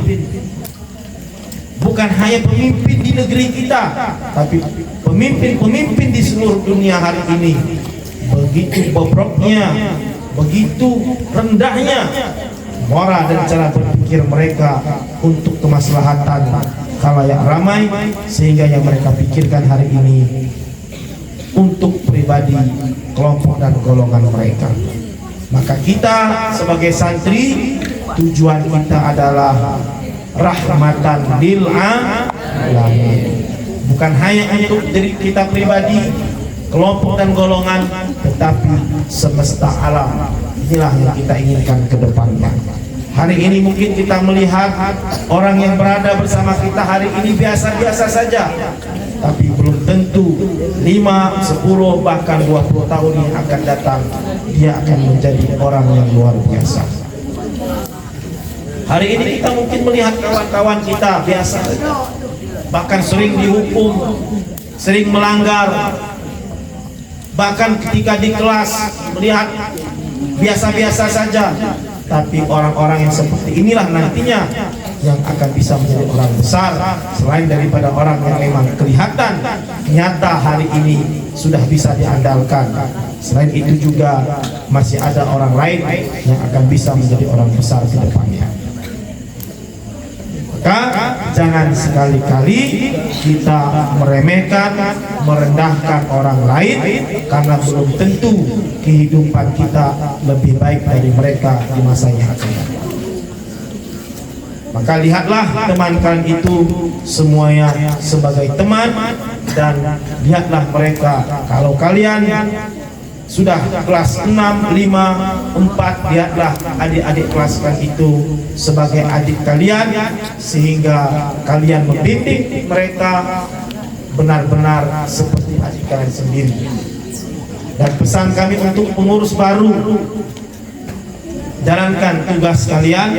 Bukan hanya pemimpin di negeri kita, tapi pemimpin-pemimpin di seluruh dunia hari ini. Begitu bobroknya, begitu rendahnya moral dan cara berpikir mereka untuk kemaslahatan khalayak ramai, sehingga yang mereka pikirkan hari ini untuk pribadi, kelompok dan golongan mereka. Maka kita sebagai santri, tujuan kita adalah rahmatan lil alamin, bukan hanya untuk diri kita pribadi, kelompok dan golongan, tetapi semesta alam. Inilah yang kita inginkan ke depannya. Hari ini mungkin kita melihat orang yang berada bersama kita hari ini biasa-biasa saja, tapi belum tentu 5, 10, bahkan 20 tahun yang akan datang dia akan menjadi orang yang luar biasa. Hari ini kita mungkin melihat kawan-kawan kita biasa, bahkan sering dihukum, sering melanggar, bahkan ketika di kelas melihat biasa-biasa saja. Tapi orang-orang yang seperti inilah nantinya yang akan bisa menjadi orang besar, selain daripada orang yang memang kelihatan nyata hari ini sudah bisa diandalkan. Selain itu juga masih ada orang lain yang akan bisa menjadi orang besar ke depannya. Maka jangan sekali-kali kita meremehkan, merendahkan orang lain, karena belum tentu kehidupan kita lebih baik dari mereka di masa yang akan datang. Maka lihatlah teman kalian itu semuanya sebagai teman, dan lihatlah mereka. Kalau kalian sudah kelas 6, 5, 4, lihatlah adik-adik kelas kalian itu sebagai adik kalian, sehingga kalian membimbing mereka, benar-benar seperti adik kalian sendiri. Dan pesan kami untuk pengurus baru, jalankan tugas kalian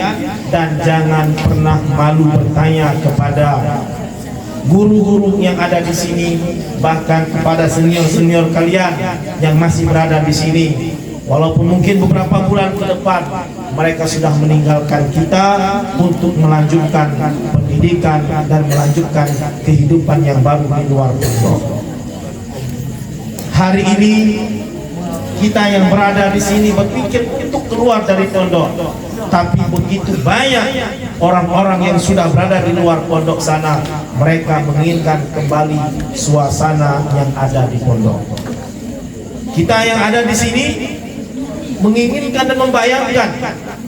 dan jangan pernah malu bertanya kepada guru-guru yang ada di sini, bahkan kepada senior-senior kalian yang masih berada di sini. Walaupun mungkin beberapa bulan ke depan mereka sudah meninggalkan kita untuk melanjutkan pendidikan dan melanjutkan kehidupan yang baru di luar pondok. Hari ini kita yang berada di sini berpikir untuk keluar dari pondok, tapi begitu banyak orang-orang yang sudah berada di luar pondok sana, mereka menginginkan kembali suasana yang ada di pondok. Kita yang ada di sini menginginkan dan membayangkan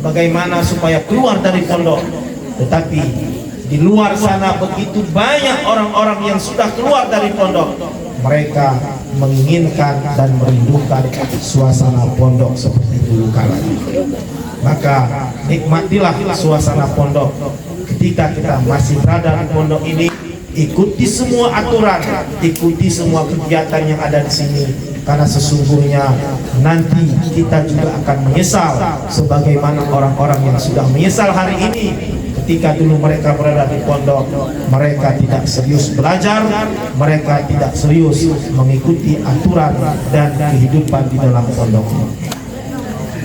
bagaimana supaya keluar dari pondok, tetapi di luar sana begitu banyak orang-orang yang sudah keluar dari pondok, mereka menginginkan dan merindukan suasana pondok seperti dulu kala. Maka nikmatilah suasana pondok ketika kita masih berada di pondok ini. Ikuti semua aturan, ikuti semua kegiatan yang ada di sini, karena sesungguhnya nanti kita juga akan menyesal sebagaimana orang-orang yang sudah menyesal hari ini ketika dulu mereka berada di pondok. Mereka tidak serius belajar, mereka tidak serius mengikuti aturan dan kehidupan di dalam pondok.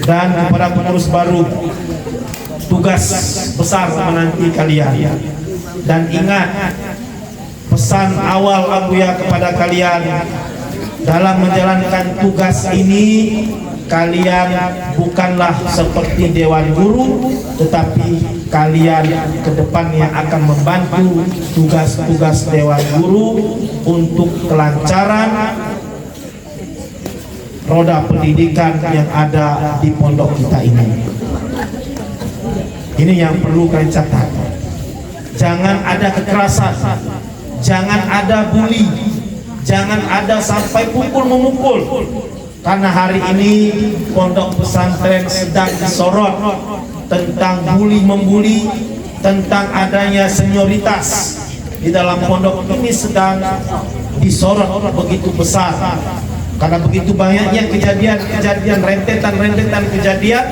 Dan kepada pengurus baru, tugas besar menanti kalian. Dan ingat, pesan awal Abuya kepada kalian dalam menjalankan tugas ini, kalian bukanlah seperti dewan guru, tetapi kalian ke depannya akan membantu tugas-tugas dewan guru untuk kelancaran roda pendidikan yang ada di pondok kita ini. Ini yang perlu kalian catat. Jangan ada kekerasan, jangan ada bully, jangan ada sampai pukul-memukul. Karena hari ini pondok pesantren sedang disorot tentang bully-membuli, tentang adanya senioritas di dalam pondok ini sedang disorot begitu besar. Karena begitu banyaknya kejadian rentetan kejadian,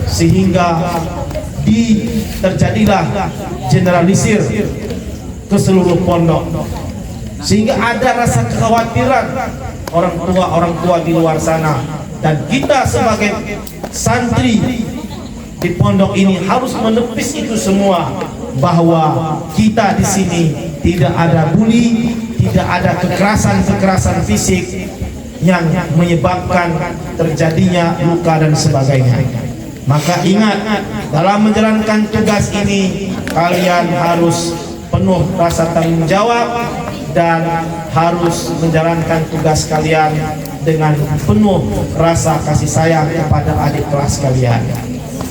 sehingga terjadilah generalisir ke seluruh pondok, sehingga ada rasa kekhawatiran orang tua di luar sana. Dan kita sebagai santri di pondok ini harus menepis itu semua, bahwa kita di sini tidak ada bully, tidak ada kekerasan fisik yang menyebabkan terjadinya luka dan sebagainya. Maka ingat, dalam menjalankan tugas ini kalian harus penuh rasa tanggung jawab dan harus menjalankan tugas kalian dengan penuh rasa kasih sayang kepada adik kelas kalian.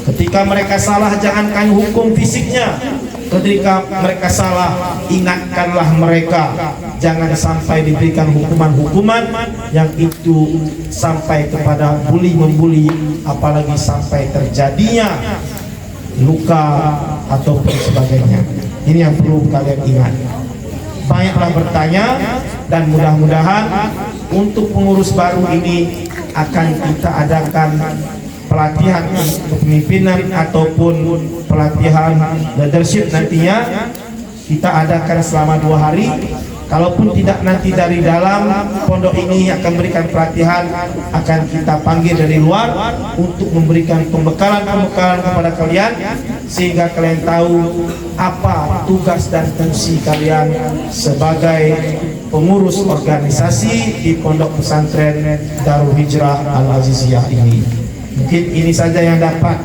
Ketika mereka salah, jangankan hukum fisiknya. Ketika mereka salah, ingatkanlah mereka. Jangan sampai diberikan hukuman-hukuman yang itu sampai kepada bully-membuli, apalagi sampai terjadinya luka ataupun sebagainya. Ini yang perlu kalian ingat. Banyaklah bertanya, dan mudah-mudahan untuk pengurus baru ini akan kita adakan pelatihan kepemimpinan ataupun pelatihan leadership nantinya. Kita adakan selama 2 hari. Kalaupun tidak, nanti dari dalam pondok ini akan memberikan pelatihan, akan kita panggil dari luar untuk memberikan pembekalan kepada kalian, sehingga kalian tahu apa tugas dan fungsi kalian sebagai pengurus organisasi di Pondok Pesantren Darul Hijrah Al-Aziziyah ini. Mungkin ini saja yang dapat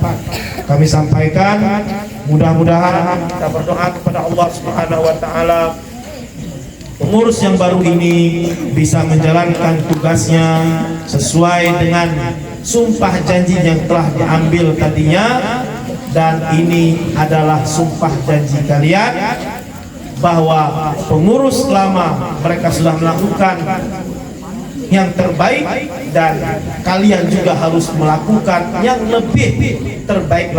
kami sampaikan. Mudah-mudahan kita berdoa kepada Allah Subhanahu wa taala, pengurus yang baru ini bisa menjalankan tugasnya sesuai dengan sumpah janji yang telah diambil tadinya. Dan ini adalah sumpah janji kalian, bahwa pengurus lama mereka sudah melakukan yang terbaik, dan kalian juga harus melakukan yang lebih terbaik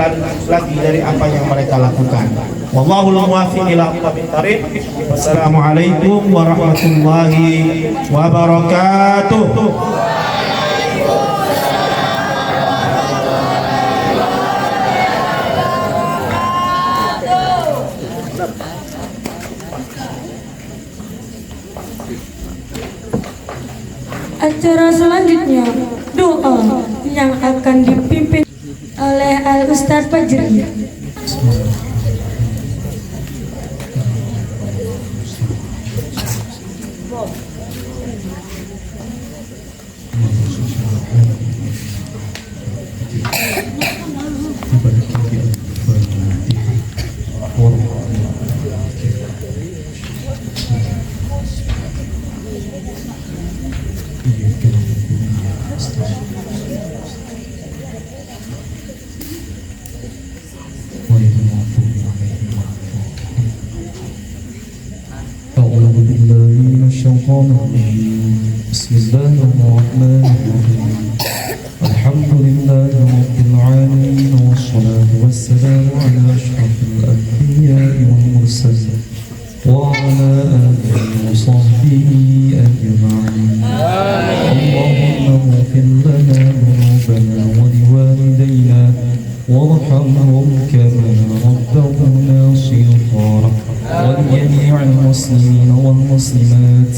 lagi dari apa yang mereka lakukan. Wallahul muwaffiq ila aqwamit thariq. Wassalamualaikum warahmatullahi wabarakatuh. Acara selanjutnya doa yang akan dipimpin oleh Al Ustadz Fajri. أعوذ بالله من الشيطان الرجيم بسم الله الرحمن الرحيم الحمد لله رب العالمين والصلاة والسلام على أشرف الأنبياء والمرسلين وعلى آله وصحبه أجمعين اللهم اغفر لنا ذنوبنا ولوالدينا وارحمهم كما ربونا صغارا ولجميع المسلمين والمسلمات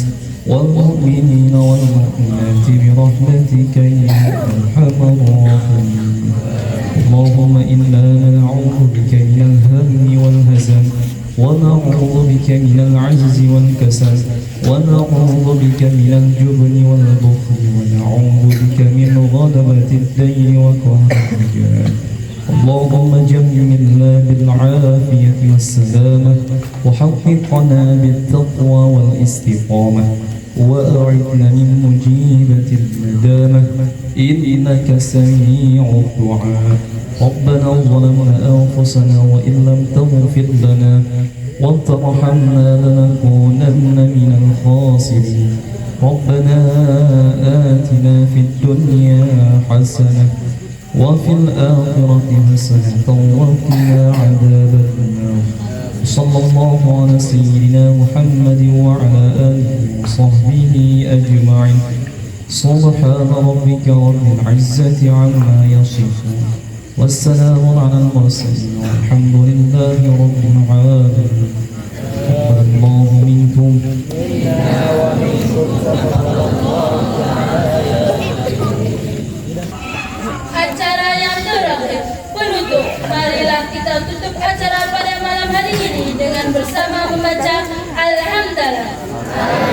والمؤمنين والمؤمنات برحمتك يا أرحم الراحمين اللهم إنا نعوذ بك من الهم والهزل ونعوذ بك من العجز والكسل ونعوذ بك من الجبن والبخل ونعوذ بك من غلبة الدين وقهر الرجال اللهم جملنا بالعافية والسلامة وحققنا بالتقوى والاستقامة وأعذنا من مجيبة الندامة إنك سميع الدعاء ربنا ظلمنا أنفسنا وإن لم تغفر لنا وترحمنا لنكونن من الخاسرين ربنا آتنا في الدنيا حسنة وفي الآخرة حسنة وقنا عذاب النار صلى الله على سيدنا محمد وعلى آله وصحبه أجمعين سبحان ربك رب العزة عما يصفون والسلام على المرسلين والحمد لله رب العالمين تقبل الله منكم Acara yang terakhir penutup. Marilah kita tutup acara pada malam hari ini dengan bersama membaca Alhamdulillah.